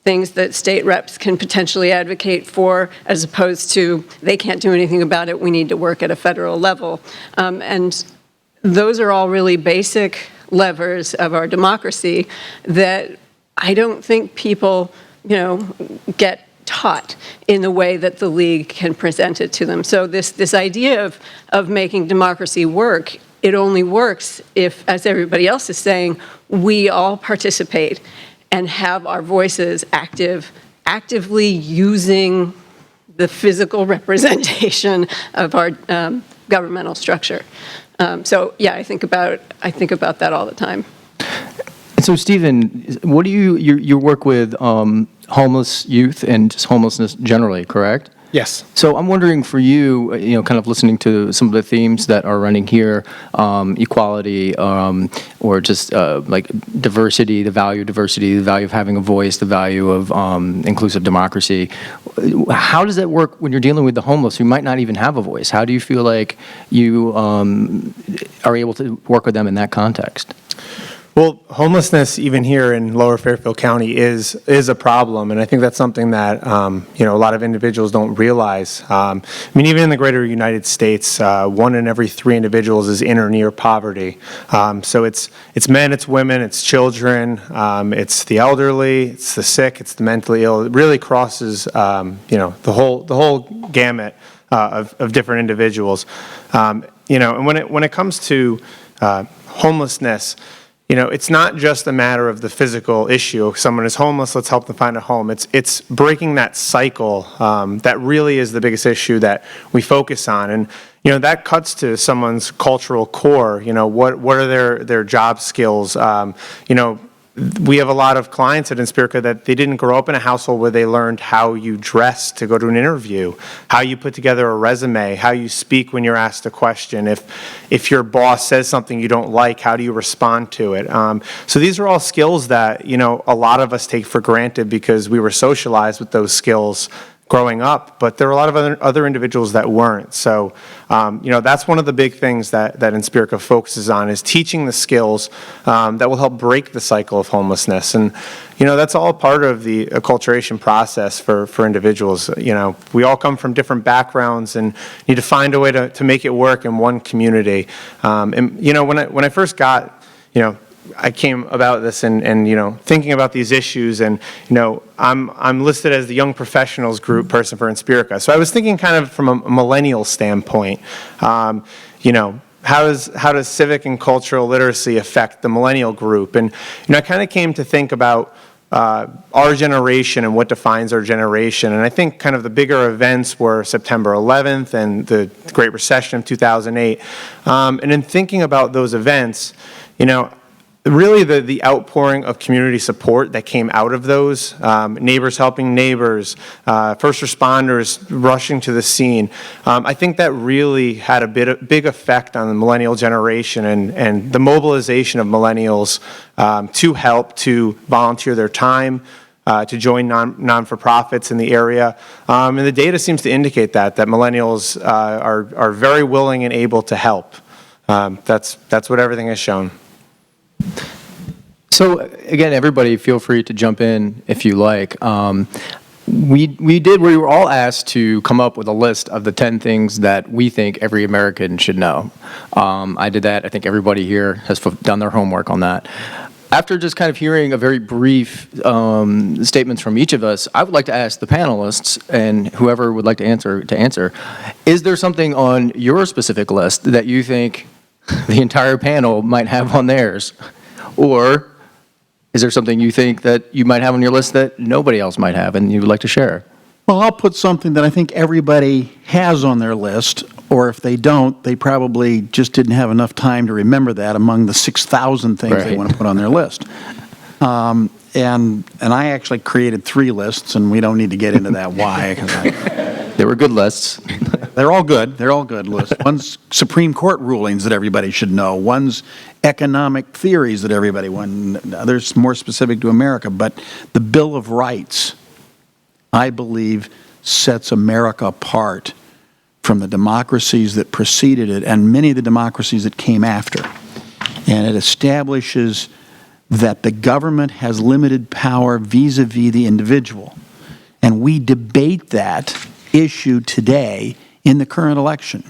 Things that state reps can potentially advocate for, as opposed to they can't do anything about it, we need to work at a federal level. And those are all really basic levers of our democracy that I don't think people, get taught in the way that the league can present it to them. So this idea of making democracy work, it only works if, as everybody else is saying, we all participate and have our voices actively using the physical representation of our governmental structure. So yeah, I think about that all the time. So Stephen, what do you work with homeless youth and just homelessness generally, correct? Yes. So I'm wondering for you, kind of listening to some of the themes that are running here, equality, or just like diversity, the value of having a voice, the value of inclusive democracy. How does that work when you're dealing with the homeless who might not even have a voice? How do you feel like you are able to work with them in that context? Well, homelessness, even here in Lower Fairfield County, is a problem, and I think that's something that a lot of individuals don't realize. Even in the greater United States, 1 in every 3 individuals is in or near poverty. So it's men, it's women, it's children, it's the elderly, it's the sick, it's the mentally ill. It really crosses the whole gamut of different individuals. And when it comes to homelessness, it's not just a matter of the physical issue. If someone is homeless, let's help them find a home. It's breaking that cycle that really is the biggest issue that we focus on. And, that cuts to someone's cultural core. What are their job skills? We have a lot of clients at Inspirica that they didn't grow up in a household where they learned how you dress to go to an interview, how you put together a resume, how you speak when you're asked a question. If your boss says something you don't like, how do you respond to it? So these are all skills that, a lot of us take for granted because we were socialized with those skills growing up, but there are a lot of other individuals that weren't. So, that's one of the big things that Inspirica focuses on, is teaching the skills that will help break the cycle of homelessness. And, that's all part of the acculturation process for individuals. We all come from different backgrounds and need to find a way to make it work in one community. When I first got, I came about this and thinking about these issues, and I'm listed as the Young Professionals Group person for Inspirica. So I was thinking kind of from a millennial standpoint. How does civic and cultural literacy affect the millennial group? And I kind of came to think about our generation and what defines our generation. And I think kind of the bigger events were September 11th and the Great Recession of 2008. And in thinking about those events, really the outpouring of community support that came out of those, neighbors helping neighbors, first responders rushing to the scene, I think that really had a big effect on the millennial generation and the mobilization of millennials to help, to volunteer their time, to join non-for-profits in the area. And the data seems to indicate that millennials are very willing and able to help. That's what everything has shown. So again, everybody feel free to jump in if you like. We were all asked to come up with a list of the 10 things that we think every American should know. I did that. I think everybody here has done their homework on that. After just kind of hearing a very brief statements from each of us, I would like to ask the panelists and whoever would like to answer, is there something on your specific list that you think the entire panel might have on theirs? Or is there something you think that you might have on your list that nobody else might have and you would like to share? Well, I'll put something that I think everybody has on their list, or if they don't, they probably just didn't have enough time to remember that among the 6,000 things they want to put on their list. And I actually created 3 lists, and we don't need to get into that why. They were good lists. They're all good. They're all good lists. One's Supreme Court rulings that everybody should know. One's economic theories that everybody wants. Others more specific to America. But the Bill of Rights, I believe, sets America apart from the democracies that preceded it and many of the democracies that came after. And it establishes that the government has limited power vis-a-vis the individual. And we debate that issue today in the current election.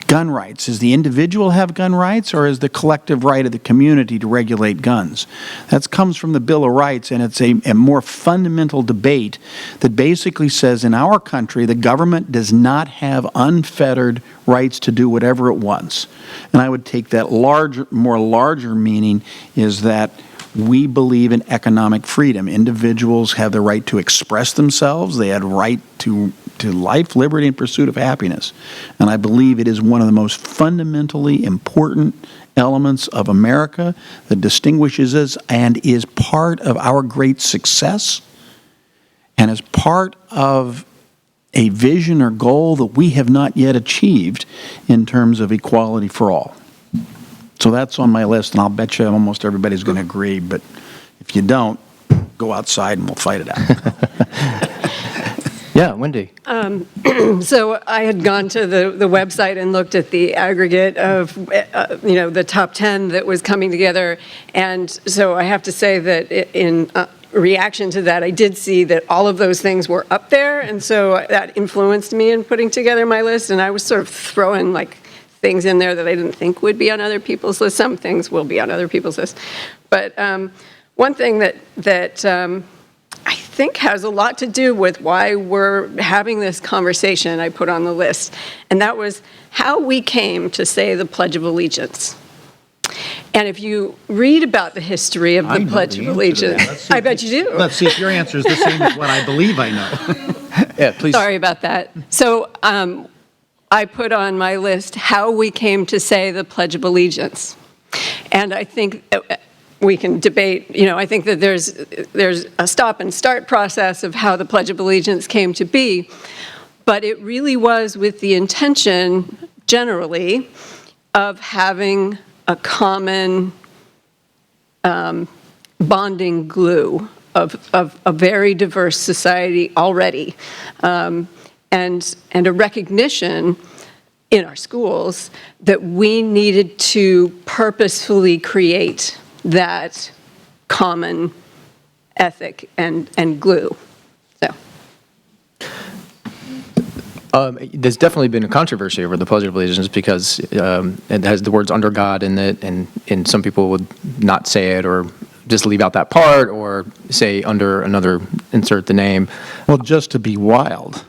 Gun rights. Does the individual have gun rights, or is the collective right of the community to regulate guns? That comes from the Bill of Rights, and it's a more fundamental debate that basically says in our country the government does not have unfettered rights to do whatever it wants. And I would take that larger meaning is that we believe in economic freedom. Individuals have the right to express themselves. They have right to life, liberty, and pursuit of happiness. And I believe it is one of the most fundamentally important elements of America that distinguishes us and is part of our great success and is part of a vision or goal that we have not yet achieved in terms of equality for all. So that's on my list, and I'll bet you almost everybody's going to agree, but if you don't, go outside and we'll fight it out. Yeah, Wendy. So I had gone to the website and looked at the aggregate of, the top 10 that was coming together. And so I have to say that in reaction to that, I did see that all of those things were up there. And so that influenced me in putting together my list. And I was sort of throwing things in there that I didn't think would be on other people's lists. Some things will be on other people's lists. But one thing that I think has a lot to do with why we're having this conversation I put on the list, and that was how we came to say the Pledge of Allegiance. And if you read about the history of the Pledge of Allegiance, I bet you do. Let's see if your answer is the same as what I believe I know. Yeah, please. Sorry about that. So I put on my list how we came to say the Pledge of Allegiance. And I think we can debate, I think that there's a stop and start process of how the Pledge of Allegiance came to be, but it really was with the intention, generally, of having a common bonding glue of a very diverse society already, and a recognition in our schools that we needed to purposefully create that common ethic and glue. So. There's definitely been a controversy over the Pledge of Allegiance because it has the words "under God" in it, and some people would not say it or just leave out that part or say under another, insert the name. Well, just to be wild,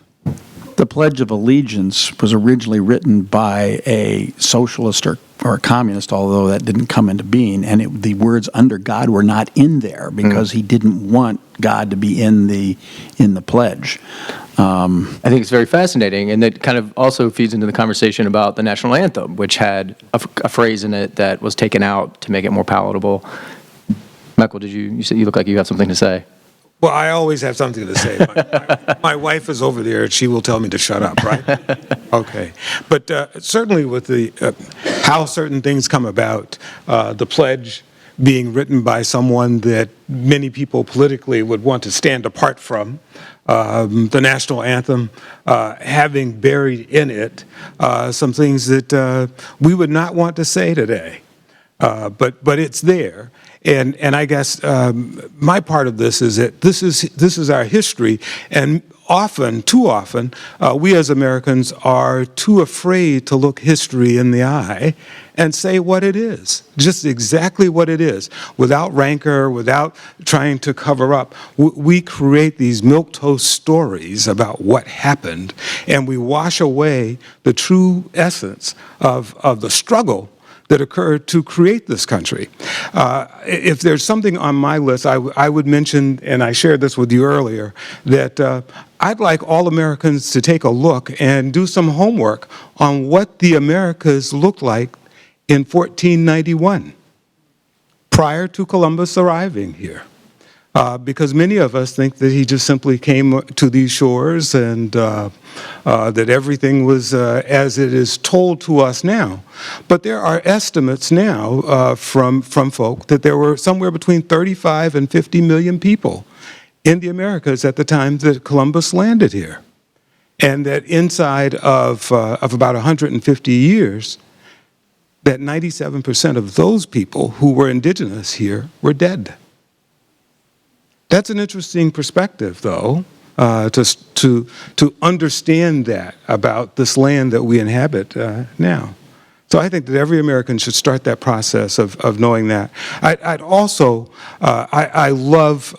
the Pledge of Allegiance was originally written by a socialist or a communist, although that didn't come into being, and the words "under God" were not in there because he didn't want God to be in the pledge. I think it's very fascinating, and it kind of also feeds into the conversation about the national anthem, which had a phrase in it that was taken out to make it more palatable. Michael, you said you look like you have something to say. Well, I always have something to say. My wife is over there, and she will tell me to shut up, right? Okay. But certainly with the how certain things come about, the pledge being written by someone that many people politically would want to stand apart from, the national anthem having buried in it some things that we would not want to say today. But it's there. And I guess my part of this is that this is our history, and too often, we as Americans are too afraid to look history in the eye and say what it is, just exactly what it is, without rancor, without trying to cover up. We create these milquetoast stories about what happened, and we wash away the true essence of the struggle that occurred to create this country. If there's something on my list, I would mention, and I shared this with you earlier, that I'd like all Americans to take a look and do some homework on what the Americas looked like in 1491, prior to Columbus arriving here. Because many of us think that he just simply came to these shores and that everything was as it is told to us now. But there are estimates now from folk that there were somewhere between 35 and 50 million people in the Americas at the time that Columbus landed here. And that inside of about 150 years, that 97% of those people who were indigenous here were dead. That's an interesting perspective, though, to understand that about this land that we inhabit now. So I think that every American should start that process of knowing that. I'd also, I love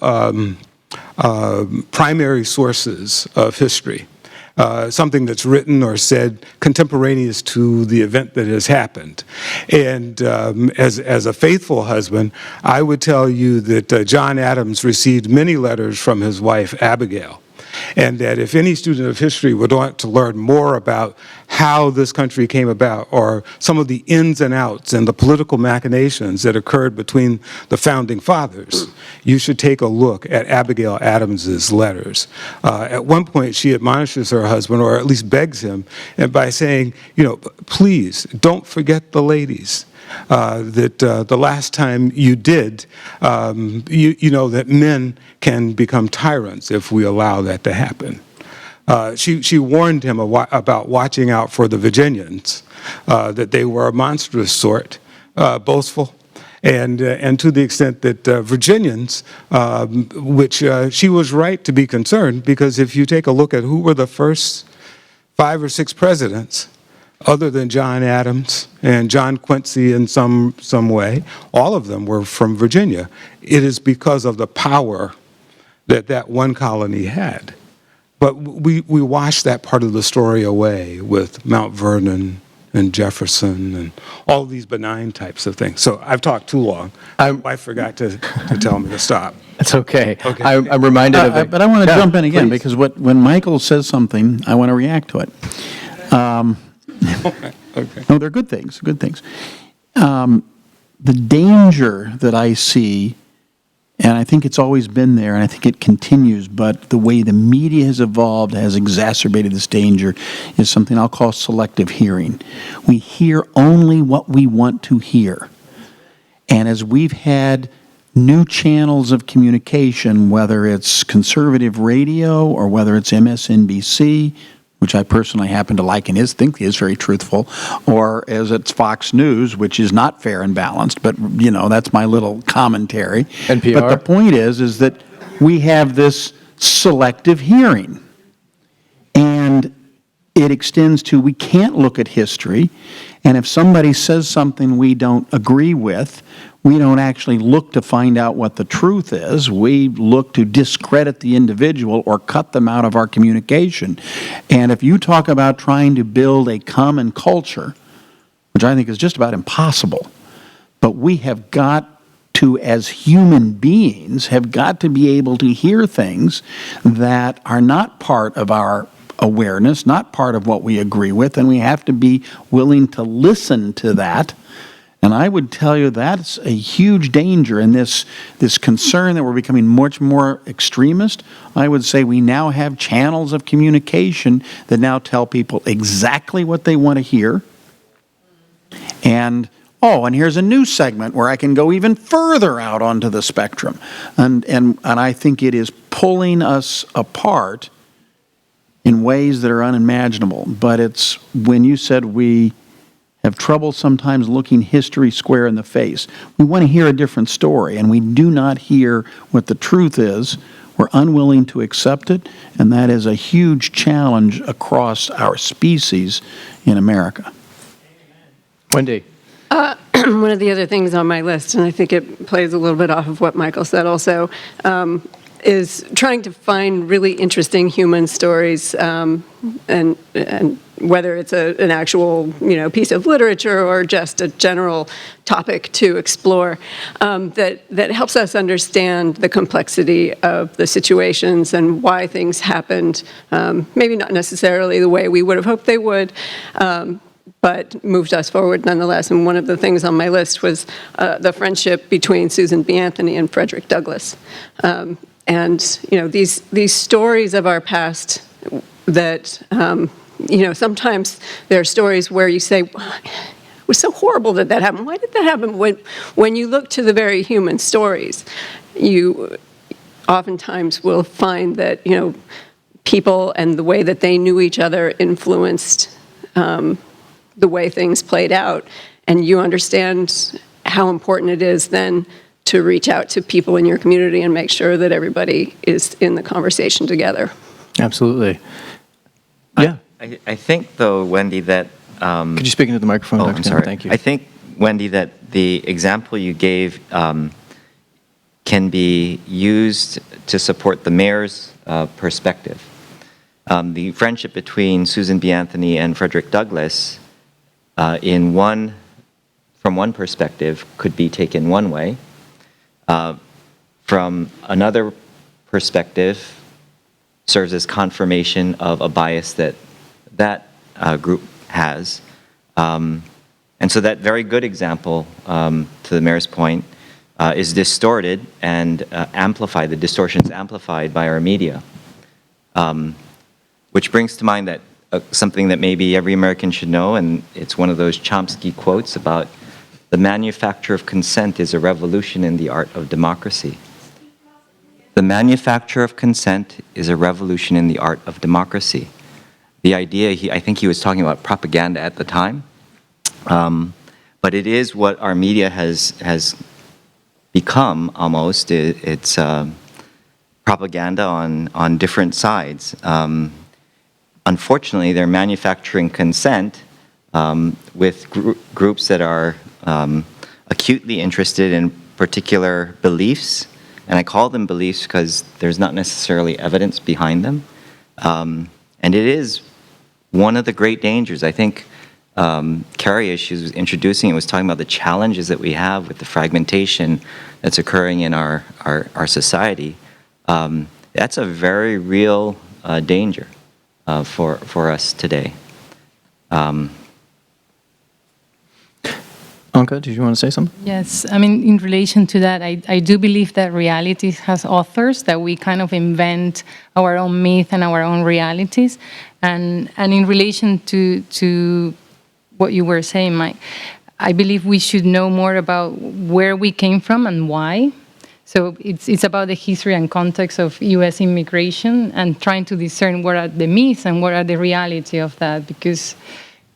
primary sources of history. Something that's written or said contemporaneous to the event that has happened. And as a faithful husband, I would tell you that John Adams received many letters from his wife, Abigail. And that if any student of history would want to learn more about how this country came about, or some of the ins and outs and the political machinations that occurred between the founding fathers, you should take a look at Abigail Adams's letters. At one point, she admonishes her husband, or at least begs him, and by saying, please don't forget the ladies. That the last time you did, you know that men can become tyrants if we allow that to happen. She warned him about watching out for the Virginians, that they were a monstrous sort, boastful, and to the extent that Virginians, which she was right to be concerned, because if you take a look at who were the first 5 or 6 presidents, other than John Adams and John Quincy in some way, all of them were from Virginia. It is because of the power that one colony had. But we wash that part of the story away with Mount Vernon and Jefferson and all these benign types of things. So I've talked too long. My wife forgot to tell me to stop. It's okay. Okay. I'm reminded of it. But I want to jump in again, please. because when Michael says something, I want to react to it. Okay. No, they're good things, good things. The danger that I see, and I think it's always been there, and I think it continues, but the way the media has evolved has exacerbated this danger, is something I'll call selective hearing. We hear only what we want to hear. And as we've had new channels of communication, whether it's conservative radio or whether it's MSNBC, which I personally happen to like and think is very truthful, or as it's Fox News, which is not fair and balanced, but, that's my little commentary. NPR. But the point is that we have this selective hearing. And it extends to, we can't look at history, and if somebody says something we don't agree with, we don't actually look to find out what the truth is. We look to discredit the individual or cut them out of our communication. And if you talk about trying to build a common culture, which I think is just about impossible, but we have got to, as human beings, have got to be able to hear things that are not part of our awareness, not part of what we agree with, and we have to be willing to listen to that. And I would tell you that's a huge danger in this concern that we're becoming much more extremist. I would say we now have channels of communication that now tell people exactly what they want to hear. And here's a new segment where I can go even further out onto the spectrum. And I think it is pulling us apart in ways that are unimaginable. But it's when you said we have trouble sometimes looking history square in the face. We want to hear a different story, and we do not hear what the truth is. We're unwilling to accept it, and that is a huge challenge across our species in America. Wendy. One of the other things on my list, and I think it plays a little bit off of what Michael said also, is trying to find really interesting human stories, and whether it's an actual piece of literature or just a general topic to explore, that helps us understand the complexity of the situations and why things happened, maybe not necessarily the way we would have hoped they would, but moved us forward nonetheless. And one of the things on my list was the friendship between Susan B. Anthony and Frederick Douglass. And these stories of our past that sometimes there are stories where you say, it was so horrible that happened. Why did that happen? When you look to the very human stories, you oftentimes will find that people and the way that they knew each other influenced the way things played out, and you understand how important it is then to reach out to people in your community and make sure that everybody is in the conversation together. Absolutely. Yeah. I think, though, Wendy, that... Could you speak into the microphone, Dr. I'm Tim? sorry. Thank you. I think, Wendy, that the example you gave can be used to support the mayor's perspective. The friendship between Susan B. Anthony and Frederick Douglass, from one perspective, could be taken one way. From another perspective, serves as confirmation of a bias that group has. And so that very good example, to the mayor's point, is distorted and amplified. The distortion is amplified by our media. Which brings to mind that something that maybe every American should know, and it's one of those Chomsky quotes about the manufacture of consent is a revolution in the art of democracy. The manufacture of consent is a revolution in the art of democracy. The idea, I think he was talking about propaganda at the time, but it is what our media has become almost. It's propaganda on different sides. Unfortunately, they're manufacturing consent with groups that are acutely interested in particular beliefs, and I call them beliefs because there's not necessarily evidence behind them. And it is one of the great dangers. I think Carrie, as she was introducing it, was talking about the challenges that we have with the fragmentation that's occurring in our society. That's a very real danger for us today. Bianca, did you want to say something? Yes, I mean, in relation to that, I do believe that reality has authors, that we kind of invent our own myth and our own realities. And in relation to what you were saying, Mike, I believe we should know more about where we came from and why. So it's about the history and context of U.S. immigration and trying to discern what are the myths and what are the reality of that,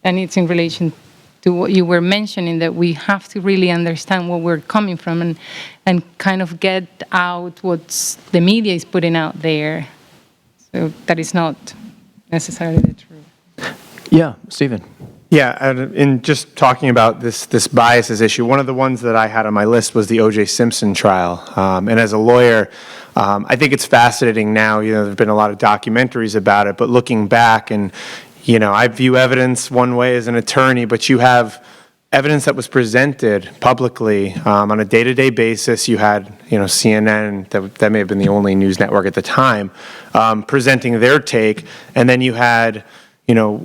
and it's in relation to what you were mentioning, that we have to really understand where we're coming from and kind of get out what the media is putting out there. So that is not necessarily the truth. Yeah, Stephen. Yeah, and in just talking about this biases issue, one of the ones that I had on my list was the O.J. Simpson trial. And as a lawyer, I think it's fascinating now. You know, there have been a lot of documentaries about it, but looking back, and you know, I view evidence one way as an attorney, but you have evidence that was presented publicly on a day-to-day basis. You had, you know, CNN, that may have been the only news network at the time, presenting their take, and then you had, you know,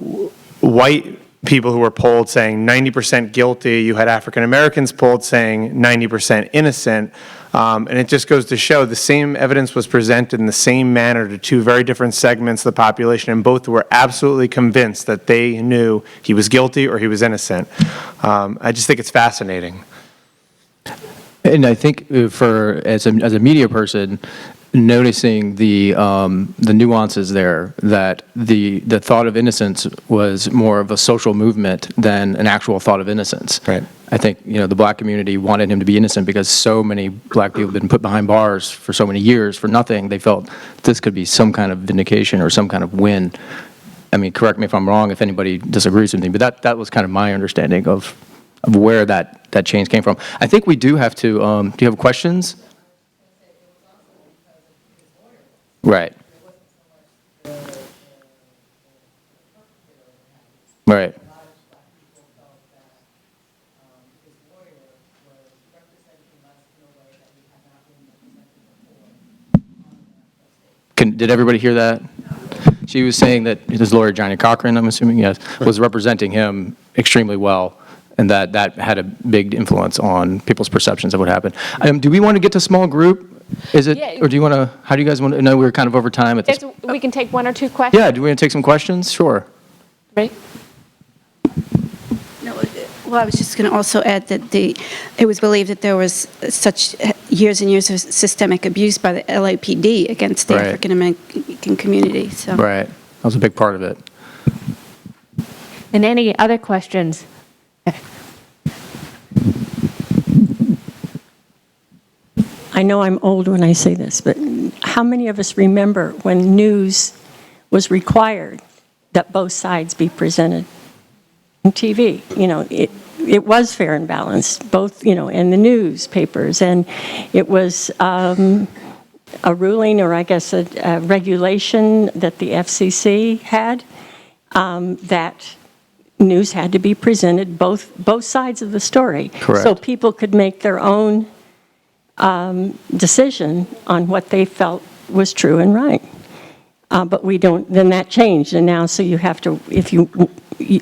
white people who were polled saying 90% guilty. You had African Americans polled saying 90% innocent. And it just goes to show the same evidence was presented in the same manner to two very different segments of the population, and both were absolutely convinced that they knew he was guilty or he was innocent. I just think it's fascinating. And I think as a media person, noticing the nuances there, that the thought of innocence was more of a social movement than an actual thought of innocence. Right. I think, you know, the black community wanted him to be innocent because so many black people have been put behind bars for so many years for nothing. They felt this could be some kind of vindication or some kind of win. I mean, correct me if I'm wrong, if anybody disagrees with me, but that was kind of my understanding of where that change came from. I think we do have to, do you have questions? Right. Right. Did everybody hear that? She was saying that his lawyer, Johnny Cochran, I'm assuming, yes, was representing him extremely well, and that had a big influence on people's perceptions of what happened. Do we want to get to small group? Is it, Yeah. or do you want to, how do you guys want to, know we're kind of over time at this? We can take one or two questions. Yeah, do we want to take some questions? Sure. Right? No, well, I was just going to also add that it was believed that there was such years and years of systemic abuse by the LAPD against the Right. African American community. So. Right. That was a big part of it. And any other questions? I know I'm old when I say this, but how many of us remember when news was required that both sides be presented on TV? You know, it was fair and balanced, both, you know, in the newspapers, and it was a ruling, or I guess a regulation that the FCC had, that news had to be presented both sides of the story. Correct. So people could make their own decision on what they felt was true and right. But we don't, then that changed, and now so you have to, if you,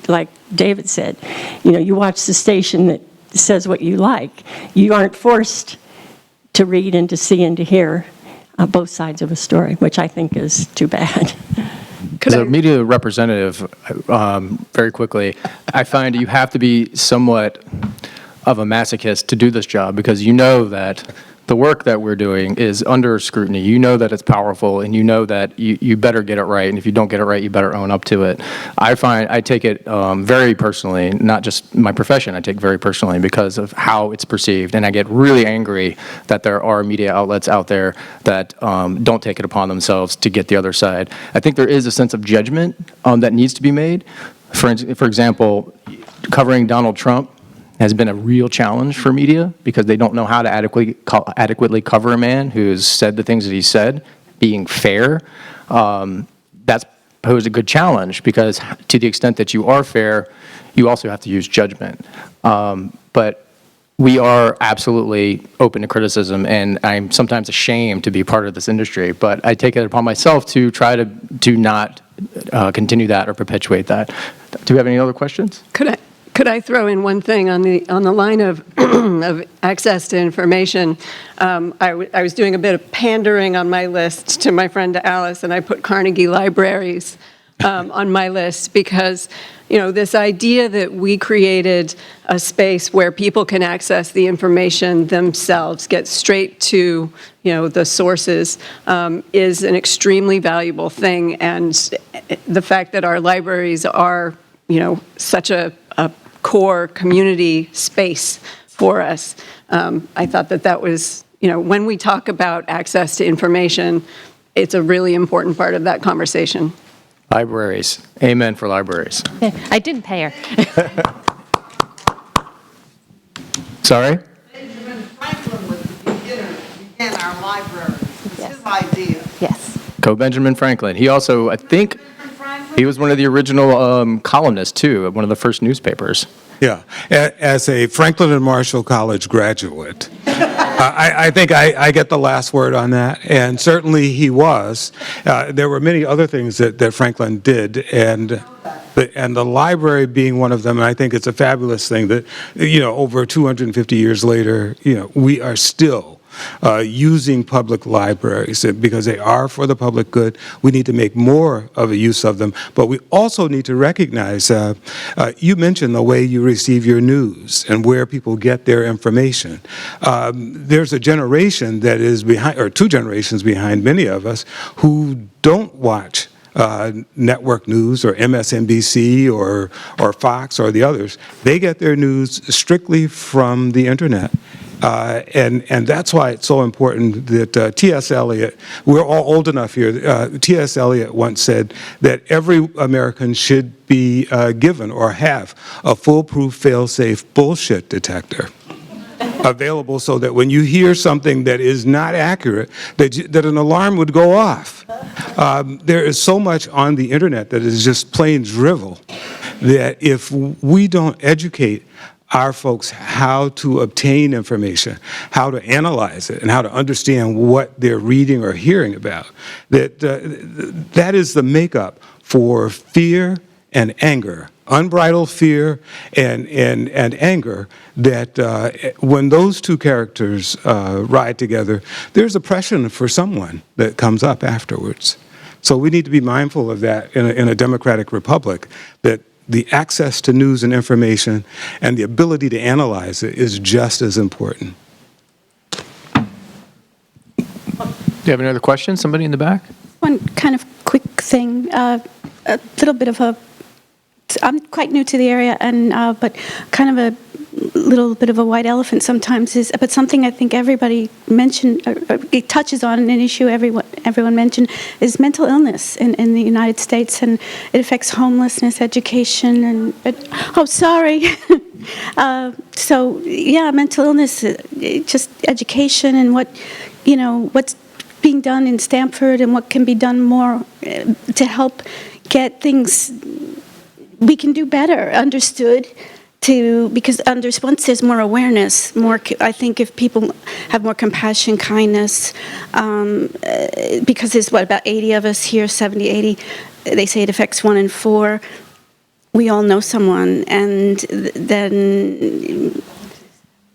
like David said, you know, you watch the station that says what you like. You aren't forced to read and to see and to hear both sides of a story, which I think is too bad. As a media representative, very quickly, I find you have to be somewhat of a masochist to do this job, because you know that the work that we're doing is under scrutiny. You know that it's powerful, and you know that you better get it right, and if you don't get it right, you better own up to it. I take it very personally, not just my profession, I take it very personally because of how it's perceived, and I get really angry that there are media outlets out there that don't take it upon themselves to get the other side. I think there is a sense of judgment that needs to be made. For example, covering Donald Trump has been a real challenge for media because they don't know how to adequately cover a man who's said the things that he said, being fair. That's posed a good challenge because to the extent that you are fair, you also have to use judgment. But we are absolutely open to criticism, and I'm sometimes ashamed to be part of this industry, but I take it upon myself to try to not continue that or perpetuate that. Do we have any other questions? Could Could I throw in one thing on the line of of access to information? I was doing a bit of pandering on my list to my friend Alice, and I put Carnegie Libraries on my list because, this idea that we created a space where people can access the information themselves, get straight to, the sources, is an extremely valuable thing. And the fact that our libraries are, such a core community space for us, I thought that was, when we talk about access to information, it's a really important part of that conversation. Libraries. Amen for libraries. I didn't pay her. Sorry? Benjamin Franklin was the began our libraries. It was his idea. Yes. Benjamin Franklin. He also, I think, he was one of the original columnists, too, at one of the first newspapers. Yeah, as a Franklin and Marshall College graduate, I think I get the last word on that, and certainly he was. There were many other things that Franklin did, and the library being one of them. And I think it's a fabulous thing that, over 250 years later, we are still using public libraries because they are for the public good. We need to make more of a use of them, but we also need to recognize, you mentioned the way you receive your news and where people get their information. There's a generation that is behind, or two generations behind many of us, who don't watch network news or MSNBC or Fox or the others. They get their news strictly from the internet. And that's why it's so important that T.S. Eliot, we're all old enough here, T.S. Eliot once said that every American should be given or have a foolproof, fail-safe bullshit detector available so that when you hear something that is not accurate, that an alarm would go off. There is so much on the internet that is just plain drivel that if we don't educate our folks how to obtain information, how to analyze it, and how to understand what they're reading or hearing about, that is the makeup for fear and anger, unbridled fear and anger, that when those two characters ride together, there's oppression for someone that comes up afterwards. So we need to be mindful of that in a democratic republic, that the access to news and information and the ability to analyze it is just as important. Do you have another question? Somebody in the back? One kind of quick thing, a little bit of I'm quite new to the area, and but kind of a little bit of a white elephant sometimes is, but something I think everybody mentioned, it touches on an issue everyone mentioned, is mental illness in the United States, and it affects homelessness, education, and so yeah, mental illness, just education and what's being done in Stamford and what can be done more to help get things we can do better understood. Because once there's more awareness, I think if people have more compassion, kindness, because there's about 80 of us here, 70, 80, they say it affects 1 in 4. We all know someone, and then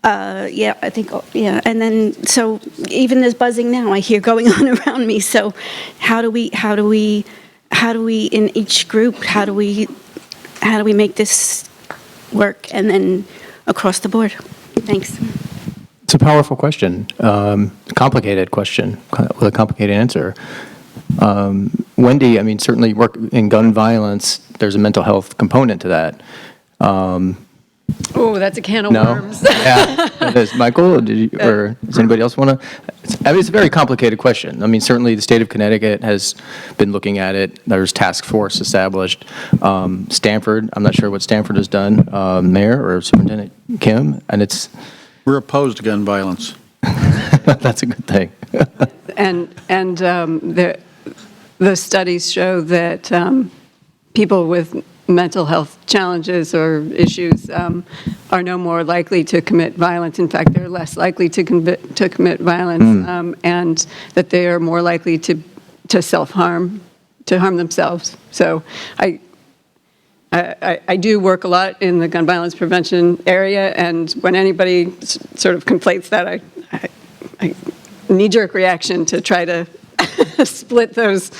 and then so even there's buzzing now I hear going on around me. So how do we in each group, how do we make this work, and then across the board? Thanks. It's a powerful question, complicated question with a complicated answer. Wendy, I mean, certainly work in gun violence, there's a mental health component to that. Oh, that's a can of No? worms. Yeah, it is. Michael, or does anybody else want to? I mean, it's a very complicated question. I mean, certainly the state of Connecticut has been looking at it. There's task force established. Stamford, I'm not sure what Stamford has done, Mayor or Superintendent Kim, and it's... We're opposed to gun violence. That's a good thing. And the studies show that people with mental health challenges or issues are no more likely to commit violence. In fact, they're less likely to commit violence, and that they are more likely to self-harm, to harm themselves. So I I do work a lot in the gun violence prevention area, and when anybody sort of conflates that, I knee-jerk reaction to try to split those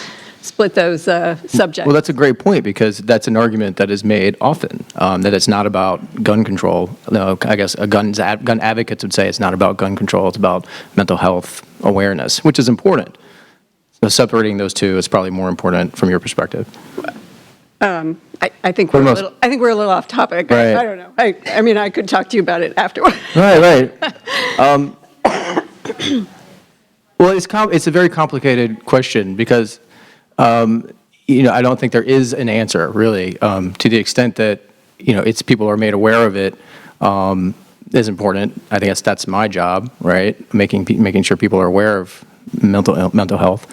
subjects. Well, that's a great point, because that's an argument that is made often, that it's not about gun control. No, I guess gun advocates would say it's not about gun control, it's about mental health awareness, which is important. So separating those two is probably more important from your perspective. I think we're a little off topic. Right. I don't know. I mean, I could talk to you about it afterward. Right. Well, it's a very complicated question, because I don't think there is an answer, really, to the extent that it's people are made aware of it is important. I think that's my job, right? Making sure people are aware of mental health.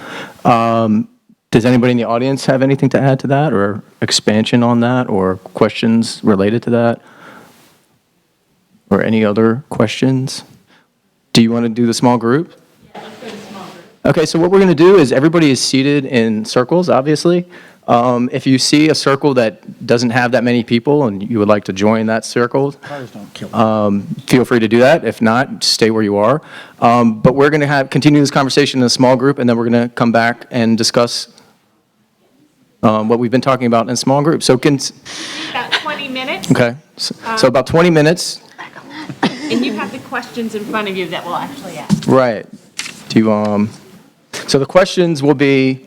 Does anybody in the audience have anything to add to that, or expansion on that, or questions related to that? Or any other questions? Do you want to do the small group? Yeah, let's go to small group. Okay, so what we're going to do is everybody is seated in circles, obviously. If you see a circle that doesn't have that many people and you would like to join that circle, feel free to do that. If not, stay where you are. But we're going to continue this conversation in a small group, and then we're going to come back and discuss what we've been talking about in small groups. So About 20 minutes. okay, so about 20 minutes. And you have the questions in front of you that we'll actually ask. Right. So the questions will be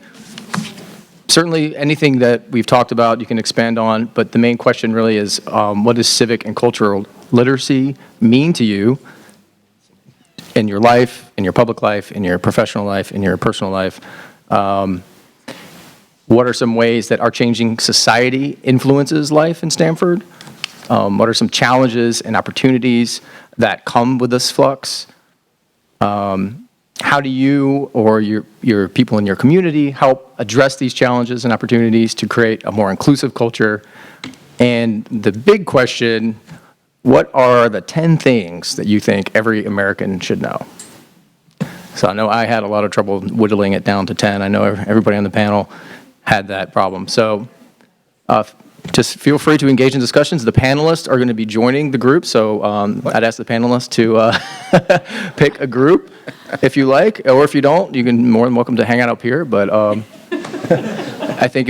certainly anything that we've talked about you can expand on, but the main question really is, what does civic and cultural literacy mean to you in your life, in your public life, in your professional life, in your personal life? What are some ways that our changing society influences life in Stamford? What are some challenges and opportunities that come with this flux? How do you or your people in your community help address these challenges and opportunities to create a more inclusive culture? And the big question, what are the 10 things that you think every American should know? So I know I had a lot of trouble whittling it down to 10. I know everybody on the panel had that problem. So just feel free to engage in discussions. The panelists are going to be joining the group, so I'd ask the panelists to pick a group if you like, or if you don't, you can more than welcome to hang out up here. But I think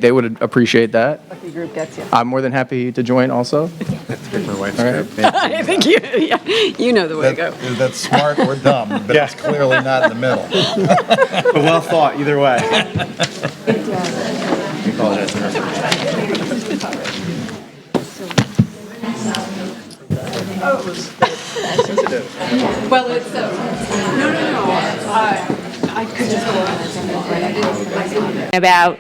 they would appreciate that. Lucky group gets you. I'm more than happy to join also. I think you know the way to go. That's smart or dumb, but it's clearly not in the middle. But well thought, either way. Well, it's I could just go on. About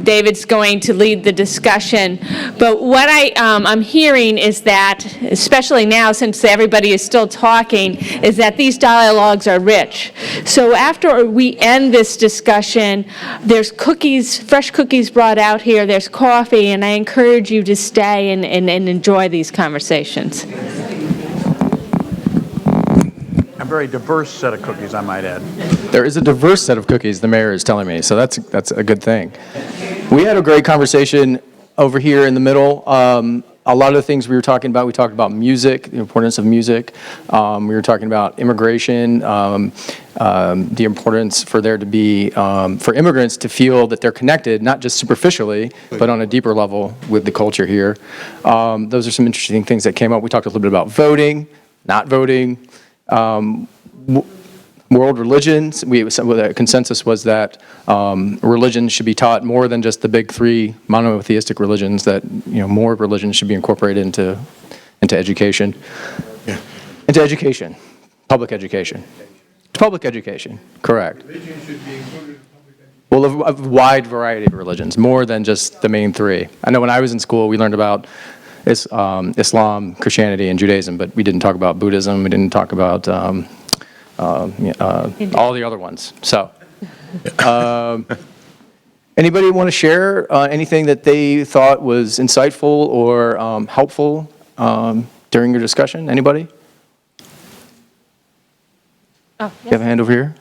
David's going to lead the discussion, but what I'm hearing is that, especially now since everybody is still talking, is that these dialogues are rich. So after we end this discussion, there's cookies, fresh cookies brought out here, there's coffee, and I encourage you to stay and enjoy these conversations. A very diverse set of cookies, I might add. There is a diverse set of cookies, the mayor is telling me, so that's a good thing. We had a great conversation over here in the middle. A lot of the things we talked about music, the importance of music. We were talking about immigration, the importance for there to be, for immigrants to feel that they're connected, not just superficially, but on a deeper level with the culture here. Those are some interesting things that came up. We talked a little bit about voting, not voting. World religions, the consensus was that religion should be taught more than just the big three monotheistic religions, that more religions should be incorporated into education. Yeah. Into education, public education. Public education, correct. Religion should be included in public education. Well, a wide variety of religions, more than just the main three. I know when I was in school, we learned about Islam, Christianity, and Judaism, but we didn't talk about Buddhism. We didn't talk about all the other ones. So, anybody want to share anything that they thought was insightful or helpful during your discussion? Anybody? Oh, You have a hand over here?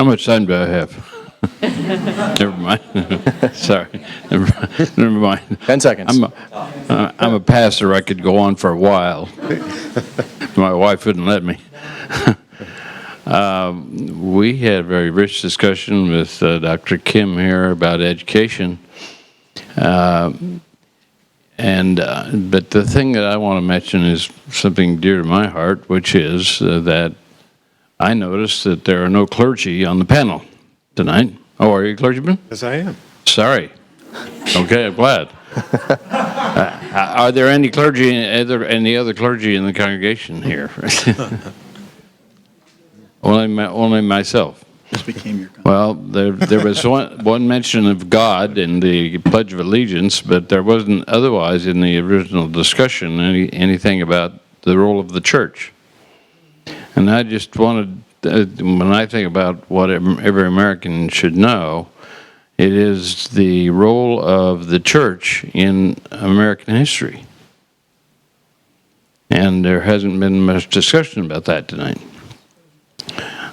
How much time do I have? Never mind. Sorry. Never mind. 10 seconds. I'm a pastor. I could go on for a while. My wife wouldn't let me. We had a very rich discussion with Dr. Kim here about education. But the thing that I want to mention is something dear to my heart, which is that I noticed that there are no clergy on the panel tonight. Oh, are you a clergyman? Yes, I am. Sorry. Okay, I'm glad. Are there any clergy, any other clergy in the congregation here? Only myself. This became your. Well, there was one mention of God in the Pledge of Allegiance, but there wasn't otherwise in the original discussion anything about the role of the church. And I just wanted, when I think about what every American should know, it is the role of the church in American history. And there hasn't been much discussion about that tonight.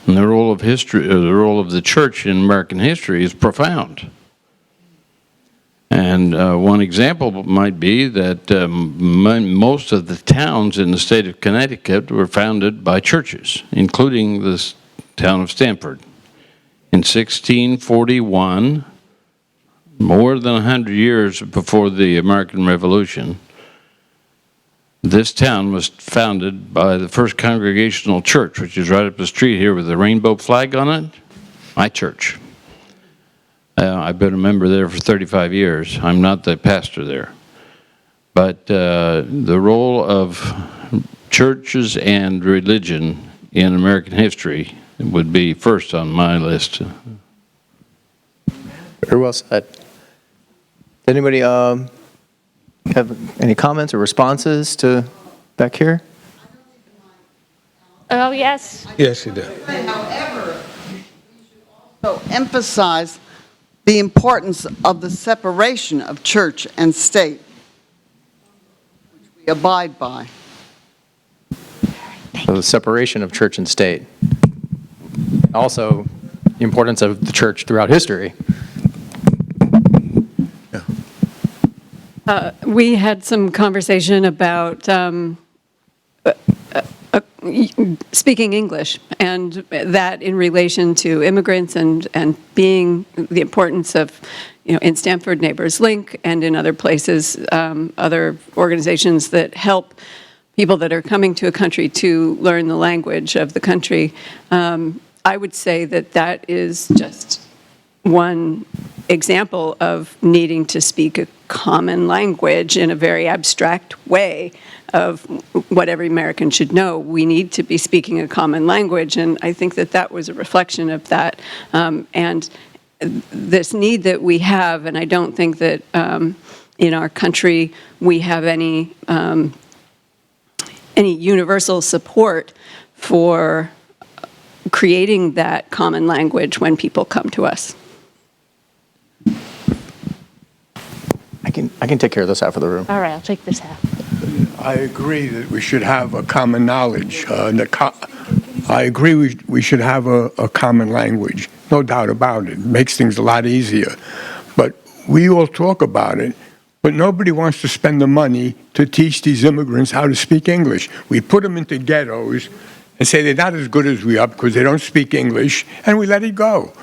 And the role of history, the role of the church in American history is profound. And one example might be that most of the towns in the state of Connecticut were founded by churches, including the town of Stamford. In 1641, more than 100 years before the American Revolution, this town was founded by the First Congregational Church, which is right up the street here with the rainbow flag on it. My church. I've been a member there for 35 years. I'm not the pastor there. But the role of churches and religion in American history would be first on my list. Very well said. Anybody have any comments or responses to back here? Oh, yes. Yes, you do. However, we should also emphasize the importance of the separation of church and state, which we abide by. So the separation of church and state. Also, the importance of the church throughout history. We had some conversation about speaking English, and that in relation to immigrants and being the importance of, in Stamford Neighbors Link and in other places, other organizations that help people that are coming to a country to learn the language of the country. I would say that that is just one example of needing to speak a common language in a very abstract way of what every American should know. We need to be speaking a common language, and I think that that was a reflection of that. And this need that we have, and I don't think that in our country we have any universal support for creating that common language when people come to us. I can take care of this half of the room. All right, I'll take this half. I agree that we should have a common knowledge. I agree we should have a common language, no doubt about it. It makes things a lot easier. But we all talk about it, but nobody wants to spend the money to teach these immigrants how to speak English. We put them into ghettos and say they're not as good as we are because they don't speak English, and we let it go.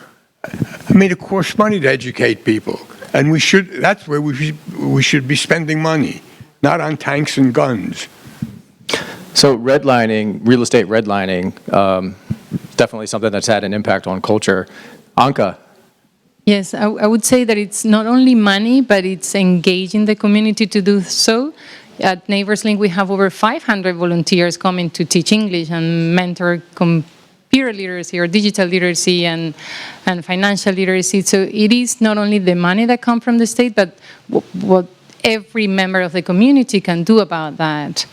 I mean, it costs money to educate people, and that's where we should be spending money, not on tanks and guns. So redlining, real estate redlining, definitely something that's had an impact on culture. Anka. Yes, I would say that it's not only money, but it's engaging the community to do so. At Neighbors Link, we have over 500 volunteers coming to teach English and mentor computer literacy or digital literacy and financial literacy. So it is not only the money that comes from the state, but what every member of the community can do about that.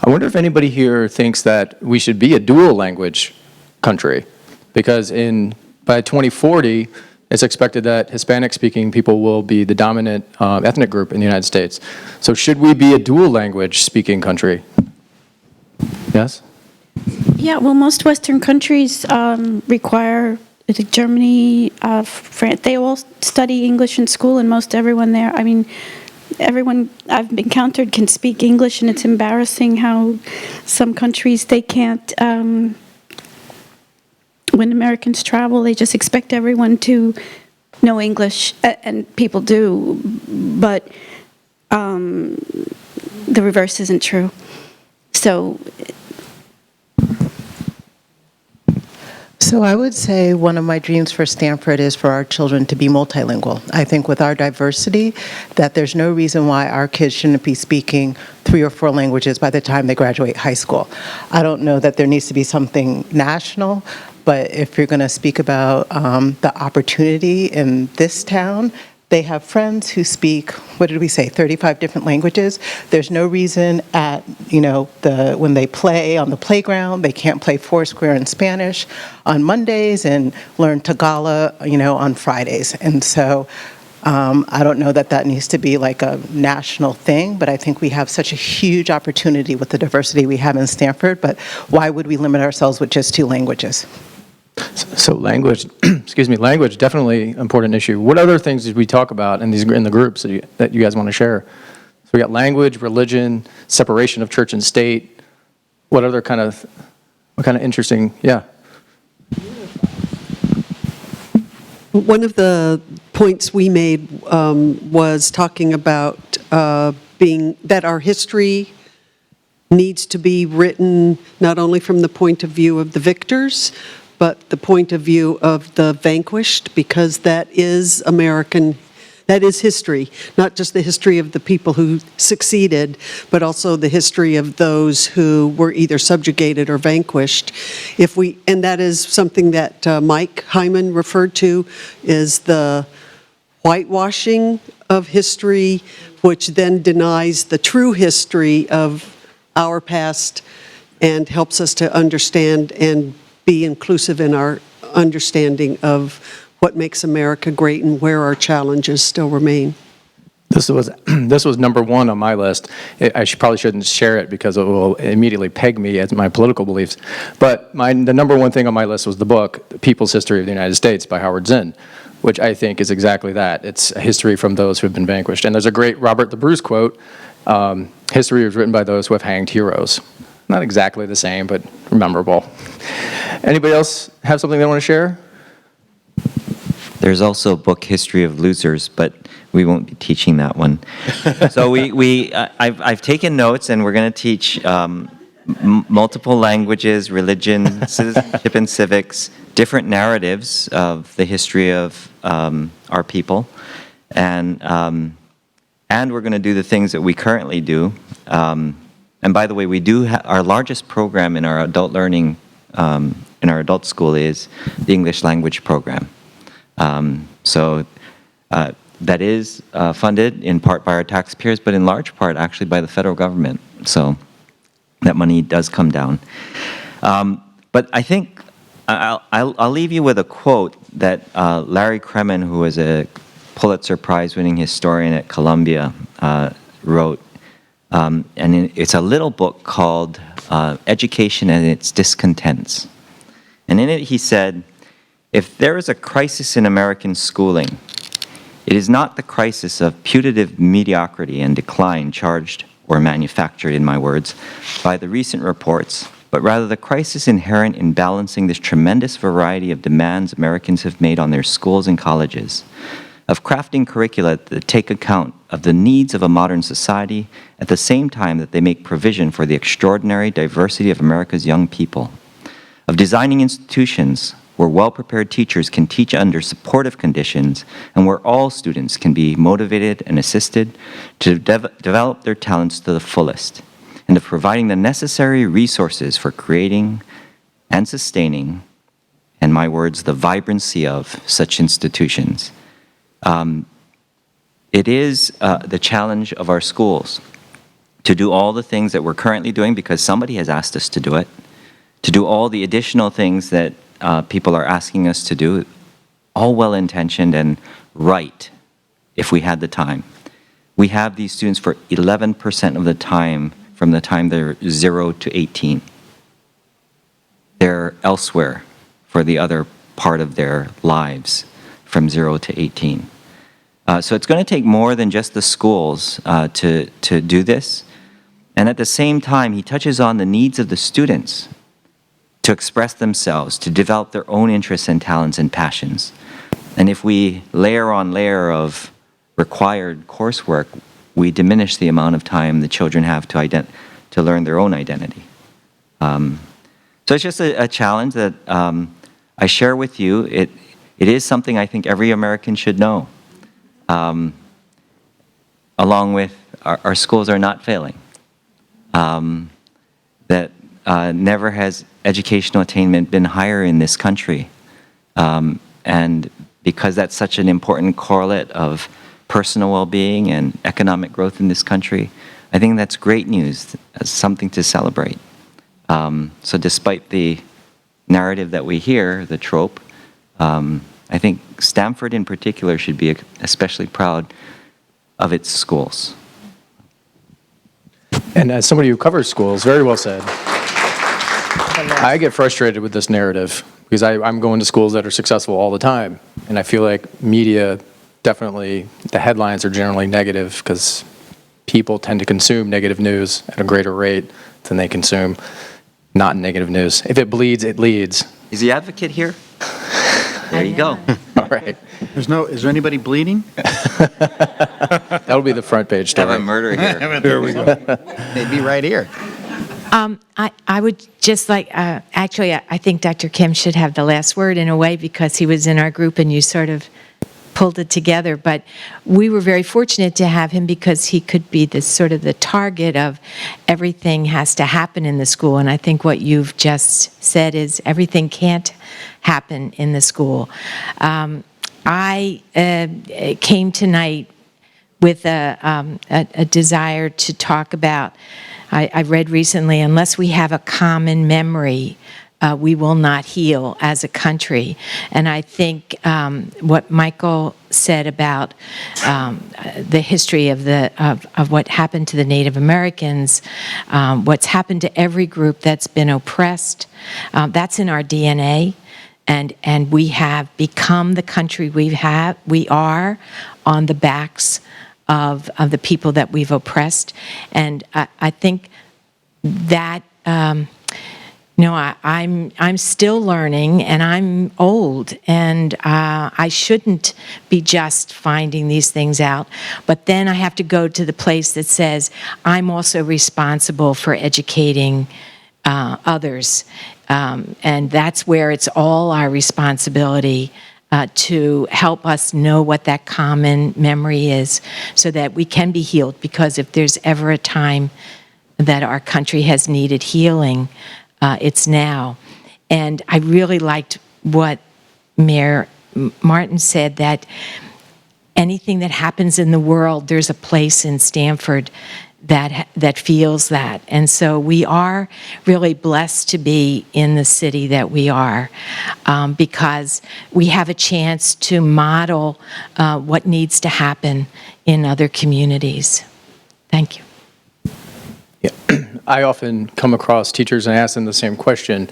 I wonder if anybody here thinks that we should be a dual language country, because by 2040, it's expected that Hispanic-speaking people will be the dominant ethnic group in the United States. So should we be a dual language speaking country? Yes? Yeah, well, most Western countries require, I think Germany, France, they all study English in school, and most everyone there, I mean, everyone I've encountered can speak English, and it's embarrassing how some countries, they can't, when Americans travel, they just expect everyone to know English, and people do, but the reverse isn't true. So I would say one of my dreams for Stanford is for our children to be multilingual. I think with our diversity, that there's no reason why our kids shouldn't be speaking 3 or 4 languages by the time they graduate high school. I don't know that there needs to be something national, but if you're going to speak about the opportunity in this town, they have friends who speak, what did we say, 35 different languages. There's no reason at, when they play on the playground, they can't play Foursquare in Spanish on Mondays and learn Tagalog, on Fridays. And so I don't know that needs to be like a national thing, but I think we have such a huge opportunity with the diversity we have in Stanford, but why would we limit ourselves with just 2 languages? So language, language, definitely important issue. What other things did we talk about in the groups that you guys want to share? So we got language, religion, separation of church and state. What kind of interesting, yeah. One of the points we made was talking about that our history needs to be written not only from the point of view of the victors, but the point of view of the vanquished, because that is history, not just the history of the people who succeeded, but also the history of those who were either subjugated or vanquished. And that is something that Mike Hyman referred to, is the whitewashing of history, which then denies the true history of our past and helps us to understand and be inclusive in our understanding of what makes America great and where our challenges still remain. This was number 1 on my list. I probably shouldn't share it because it will immediately peg me as my political beliefs. But the number 1 thing on my list was the book, The People's History of the United States by Howard Zinn, which I think is exactly that. It's a history from those who have been vanquished. And there's a great Robert the Bruce quote, history was written by those who have hanged heroes. Not exactly the same, but memorable. Anybody else have something they want to share? There's also a book, History of Losers, but we won't be teaching that one. So I've taken notes, and we're going to teach multiple languages, religion, citizenship and civics, different narratives of the history of our people, and we're going to do the things that we currently do. And by the way, we do our largest program in our adult learning, in our adult school, is the English language program. So that is funded in part by our taxpayers, but in large part actually by the federal government. So that money does come down. But I think I'll leave you with a quote that Larry Kremen, who was a Pulitzer Prize-winning historian at Columbia, wrote. And it's a little book called Education and Its Discontents. And in it he said, if there is a crisis in American schooling, it is not the crisis of putative mediocrity and decline charged or manufactured, in my words, by the recent reports, but rather the crisis inherent in balancing this tremendous variety of demands Americans have made on their schools and colleges, of crafting curricula that take account of the needs of a modern society at the same time that they make provision for the extraordinary diversity of America's young people, of designing institutions where well-prepared teachers can teach under supportive conditions and where all students can be motivated and assisted to develop their talents to the fullest, and of providing the necessary resources for creating and sustaining, in my words, the vibrancy of such institutions. It is the challenge of our schools to do all the things that we're currently doing because somebody has asked us to do it, to do all the additional things that people are asking us to do, all well-intentioned and right if we had the time. We have these students for 11% of the time from the time they're 0 to 18. they're elsewhere for the other part of their lives from 0 to 18. So it's going to take more than just the schools to do this. And at the same time, he touches on the needs of the students to express themselves, to develop their own interests and talents and passions. And if we layer on layer of required coursework, we diminish the amount of time the children have to learn their own identity. So it's just a challenge that I share with you. It is something I think every American should know. Along with our schools are not failing. That never has educational attainment been higher in this country. And because that's such an important correlate of personal well-being and economic growth in this country, I think that's great news, something to celebrate. So despite the narrative that we hear, the trope, I think Stamford in particular should be especially proud of its schools. And as somebody who covers schools, very well said. I get frustrated with this narrative because I'm going to schools that are successful all the time. And I feel like media, definitely, the headlines are generally negative because people tend to consume negative news at a greater rate than they consume not negative news. If it bleeds, it leads. Is the advocate here? There you go. All right. Is there anybody bleeding? That'll be the front page story. Have a murder here. There we go. They'd be right here. I would just like, actually, I think Dr. Kim should have the last word in a way because he was in our group and you sort of pulled it together. But we were very fortunate to have him because he could be the sort of the target of everything has to happen in the school. And I think what you've just said is everything can't happen in the school. I came tonight with a desire to talk about, I read recently, unless we have a common memory, we will not heal as a country. And I think what Michael said about the history of what happened to the Native Americans, what's happened to every group that's been oppressed, that's in our DNA. And we have become the country we are on the backs of the people that we've oppressed. And I think that, I'm still learning and I'm old and I shouldn't be just finding these things out. But then I have to go to the place that says I'm also responsible for educating others. And that's where it's all our responsibility to help us know what that common memory is so that we can be healed. Because if there's ever a time that our country has needed healing, it's now. And I really liked what Mayor Martin said, that anything that happens in the world, there's a place in Stamford that feels that. And so we are really blessed to be in the city that we are because we have a chance to model what needs to happen in other communities. Thank you. Yeah. I often come across teachers and I ask them the same question.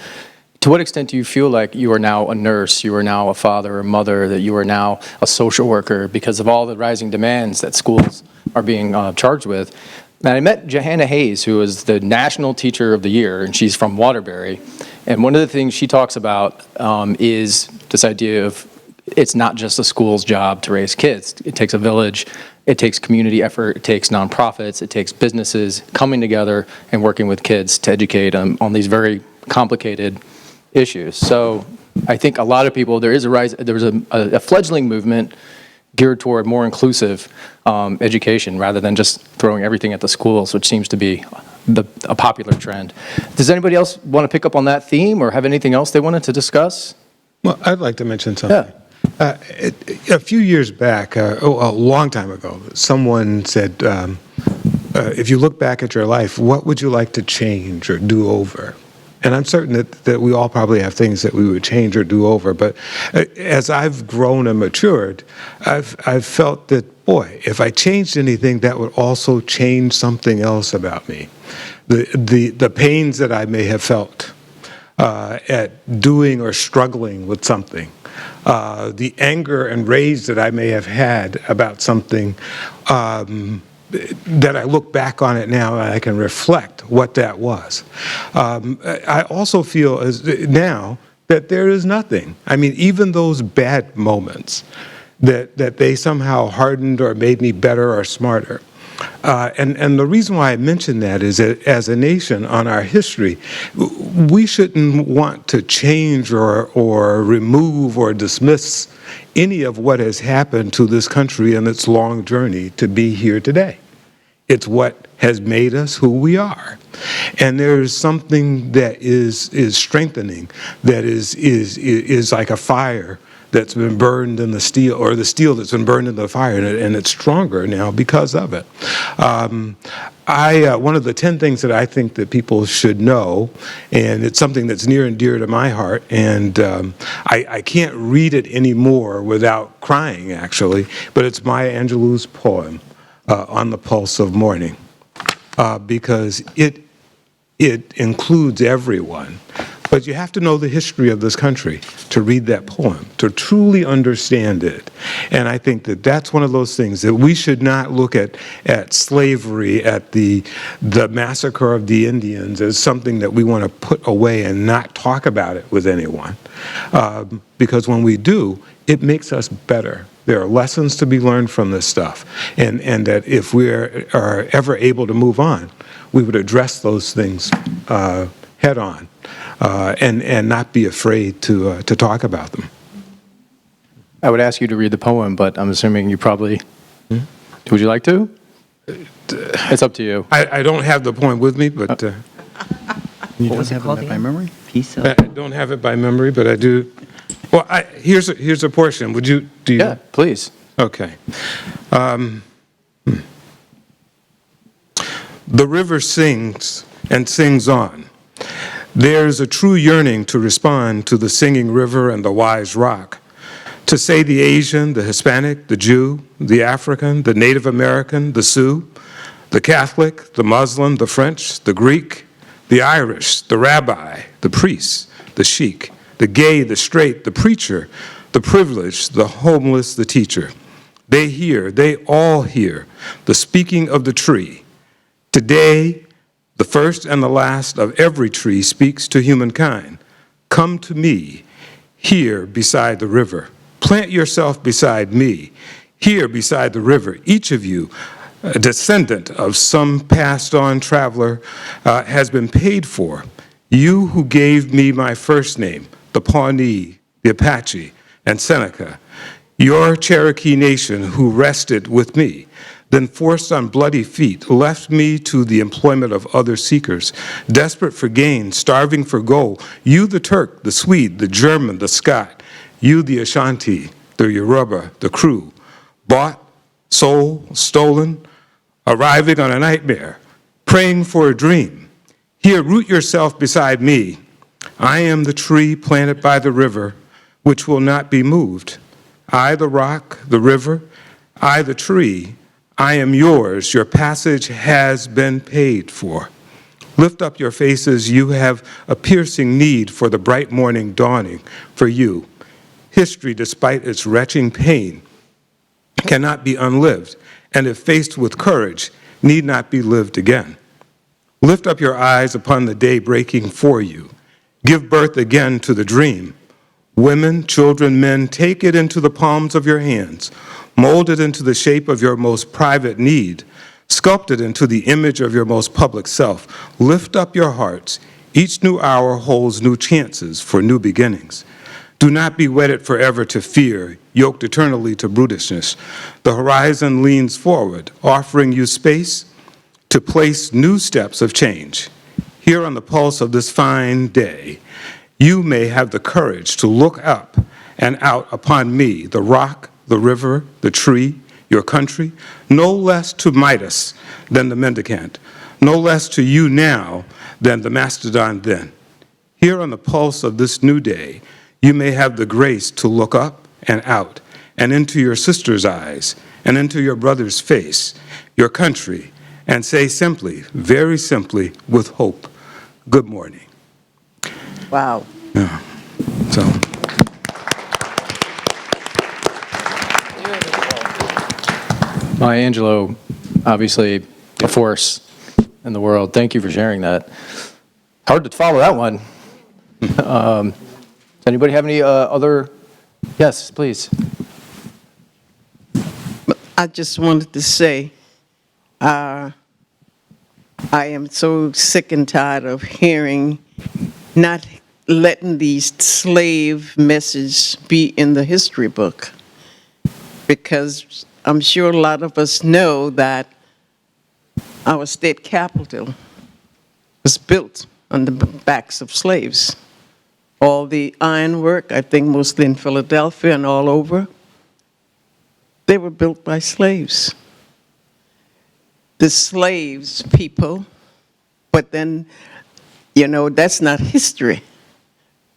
To what extent do you feel like you are now a nurse, you are now a father or mother, that you are now a social worker because of all the rising demands that schools are being charged with? And I met Johanna Hayes, who is the National Teacher of the Year, and she's from Waterbury. And one of the things she talks about is this idea of it's not just a school's job to raise kids. It takes a village, it takes community effort, it takes nonprofits, it takes businesses coming together and working with kids to educate them on these very complicated issues. So I think a lot of people, there's a fledgling movement geared toward more inclusive education rather than just throwing everything at the schools, which seems to be a popular trend. Does anybody else want to pick up on that theme or have anything else they wanted to discuss? Well, I'd like to mention something. Yeah. A few years back, a long time ago, someone said, if you look back at your life, what would you like to change or do over? And I'm certain that we all probably have things that we would change or do over. But as I've grown and matured, I've felt that, boy, if I changed anything, that would also change something else about me. The pains that I may have felt, at doing or struggling with something. The anger and rage that I may have had about something, that I look back on it now and I can reflect what that was. I also feel now that there is nothing. I mean, even those bad moments, that they somehow hardened or made me better or smarter. And the reason why I mention that is that as a nation on our history, we shouldn't want to change or remove or dismiss any of what has happened to this country in its long journey to be here today. It's what has made us who we are. And there's something that is strengthening, that is like a fire that's been burned in the steel, or the steel that's been burned in the fire, and it's stronger now because of it. One of the 10 things that I think that people should know, and it's something that's near and dear to my heart, and I can't read it anymore without crying, actually, but it's Maya Angelou's poem, On the Pulse of Morning, because it includes everyone. But you have to know the history of this country to read that poem, to truly understand it. And I think that that's one of those things that we should not look at slavery, at the massacre of the Indians as something that we want to put away and not talk about it with anyone. Because when we do, it makes us better. There are lessons to be learned from this stuff. And that if we are ever able to move on, we would address those things head on. And not be afraid to talk about them. I would ask you to read the poem, but I'm assuming you probably... Would you like to? It's up to you. I don't have the poem with me, but... You don't have it by memory? I don't have it by memory, but I do... Well, here's a portion. Would you... Do you? Yeah, please. Okay. The river sings and sings on. There's a true yearning to respond to the singing river and the wise rock, to say the Asian, the Hispanic, the Jew, the African, the Native American, the Sioux, the Catholic, the Muslim, the French, the Greek, the Irish, the rabbi, the priest, the sheik, the gay, the straight, the preacher, the privileged, the homeless, the teacher. They all hear the speaking of the tree. Today, the first and the last of every tree speaks to humankind. Come to me, here beside the river. Plant yourself beside me, here beside the river. Each of you, a descendant of some passed on traveler, has been paid for. You who gave me my first name, the Pawnee, the Apache, and Seneca. Your Cherokee nation who rested with me, then forced on bloody feet, left me to the employment of other seekers, desperate for gain, starving for gold. You, the Turk, the Swede, the German, the Scot, you, the Ashanti, the Yoruba, the Kru, bought, sold, stolen, arriving on a nightmare, praying for a dream. Here, root yourself beside me. I am the tree planted by the river, which will not be moved. I, the rock, the river, I, the tree, I am yours. Your passage has been paid for. Lift up your faces. You have a piercing need for the bright morning dawning for you. History, despite its retching pain, cannot be unlived, and if faced with courage, need not be lived again. Lift up your eyes upon the day breaking for you. Give birth again to the dream. Women, children, men, take it into the palms of your hands. Mold it into the shape of your most private need. Sculpt it into the image of your most public self. Lift up your hearts. Each new hour holds new chances for new beginnings. Do not be wedded forever to fear, yoked eternally to brutishness. The horizon leans forward, offering you space to place new steps of change. Here on the pulse of this fine day, you may have the courage to look up and out upon me, the rock, the river, the tree, your country, no less to Midas than the mendicant, no less to you now than the mastodon then. Here on the pulse of this new day, you may have the grace to look up and out and into your sister's eyes and into your brother's face, your country, and say simply, very simply, with hope, good morning. Wow. Yeah. So. Maya Angelou, obviously a force in the world. Thank you for sharing that. Hard to follow that one. Does anybody have any other? Yes, please. I just wanted to say, I am so sick and tired of hearing, not letting these slave messages be in the history book. Because I'm sure a lot of us know that our state capital was built on the backs of slaves. All the ironwork, I think mostly in Philadelphia and all over, they were built by slaves. The slaves, people, but then, you know, that's not history.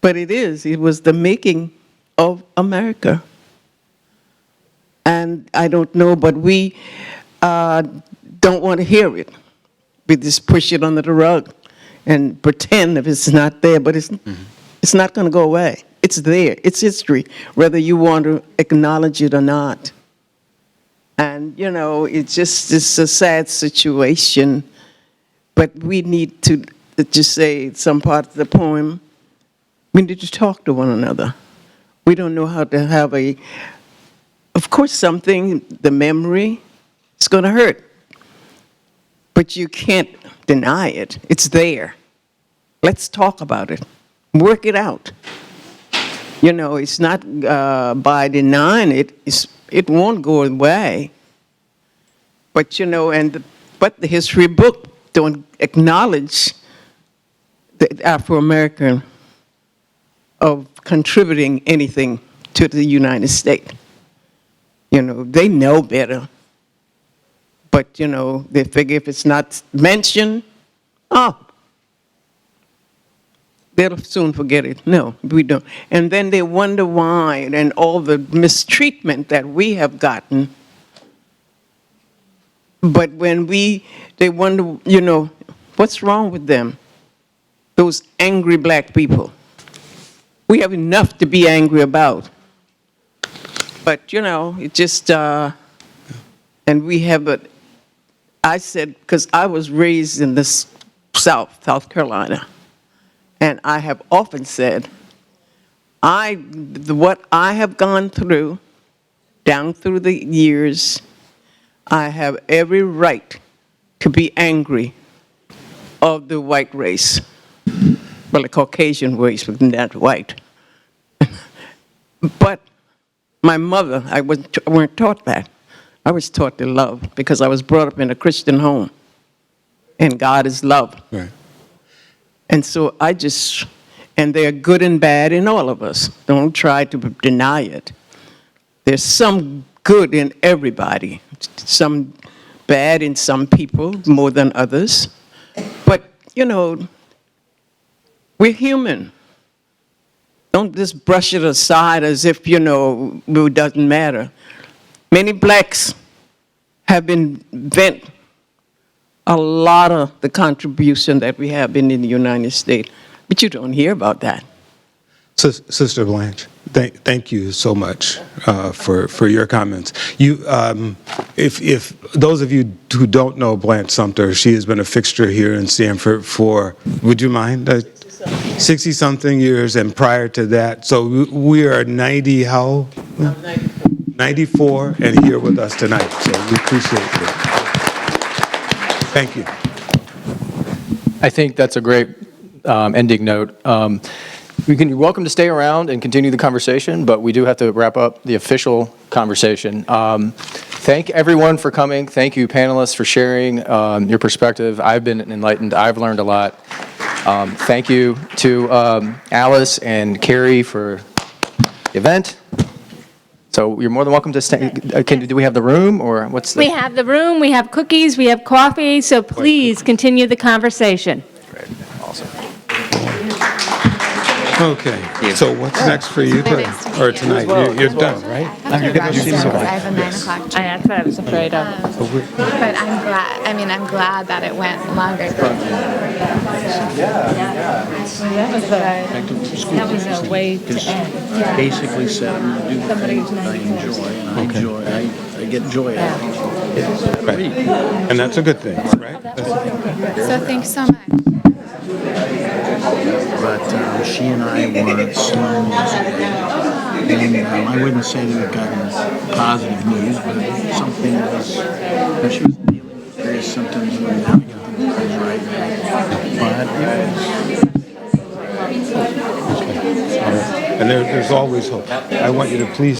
But it is. It was the making of America. And I don't know, but we don't want to hear it. We just push it under the rug and pretend if it's not there, but it's not going to go away. It's there. It's history, whether you want to acknowledge it or not. And, you know, it's a sad situation, but we need to just say some part of the poem, we need to talk to one another. We don't know how to have of course something, the memory, it's going to hurt. But you can't deny it. It's there. Let's talk about it. Work it out. You know, it's not by denying it, it won't go away. But, you know, but the history book don't acknowledge the Afro-American of contributing anything to the United States. You know, they know better. But, you know, they figure if it's not mentioned, they'll soon forget it. No, we don't. And then they wonder why, and all the mistreatment that we have gotten. But when they wonder, you know, what's wrong with them? Those angry black people. We have enough to be angry about. But, you know, it just, and we have I said, because I was raised in the South Carolina, and I have often said, what I have gone through, down through the years, I have every right to be angry of the white race. Well, the Caucasian race, but not white. But my mother, I weren't taught that. I was taught to love because I was brought up in a Christian home. And God is love. Right. And so and they're good and bad in all of us. Don't try to deny it. There's some good in everybody. Some bad in some people more than others. But, you know, we're human. Don't just brush it aside as if, you know, it doesn't matter. Many blacks have invent a lot of the contribution that we have been in the United States, but you don't hear about that. Sister Blanche, thank you so much for your comments. You, if those of you who don't know Blanche Sumter, she has been a fixture here in Stamford for, would you mind, 60-something years, and prior to that, so we are 90, how? 94, and here with us tonight, so we appreciate it. Thank you. I think that's a great ending note. You're welcome to stay around and continue the conversation, but we do have to wrap up the official conversation. Thank everyone for coming. Thank you, panelists, for sharing your perspective. I've been enlightened. I've learned a lot. Thank you to Alice and Carrie for the event. So you're more than welcome to stay. Do we have the room, or what's the? We have the room, we have cookies, we have coffee, so please continue the conversation. Great, awesome. Okay, so what's next for you, or tonight? You're done, right? You're going to see my wife. I have a 9 o'clock train. That's what I was afraid of. But I'm glad that it went longer. That was a way to end. Basically said, I'm going to do the things that I enjoy, and I get joy out of it. Right. And that's a good thing, right? So thanks so much. But she and I were slow news. And I wouldn't say that we've gotten positive news, but something was, she was dealing with various symptoms and now things are right. But And there's always hope. I want you to please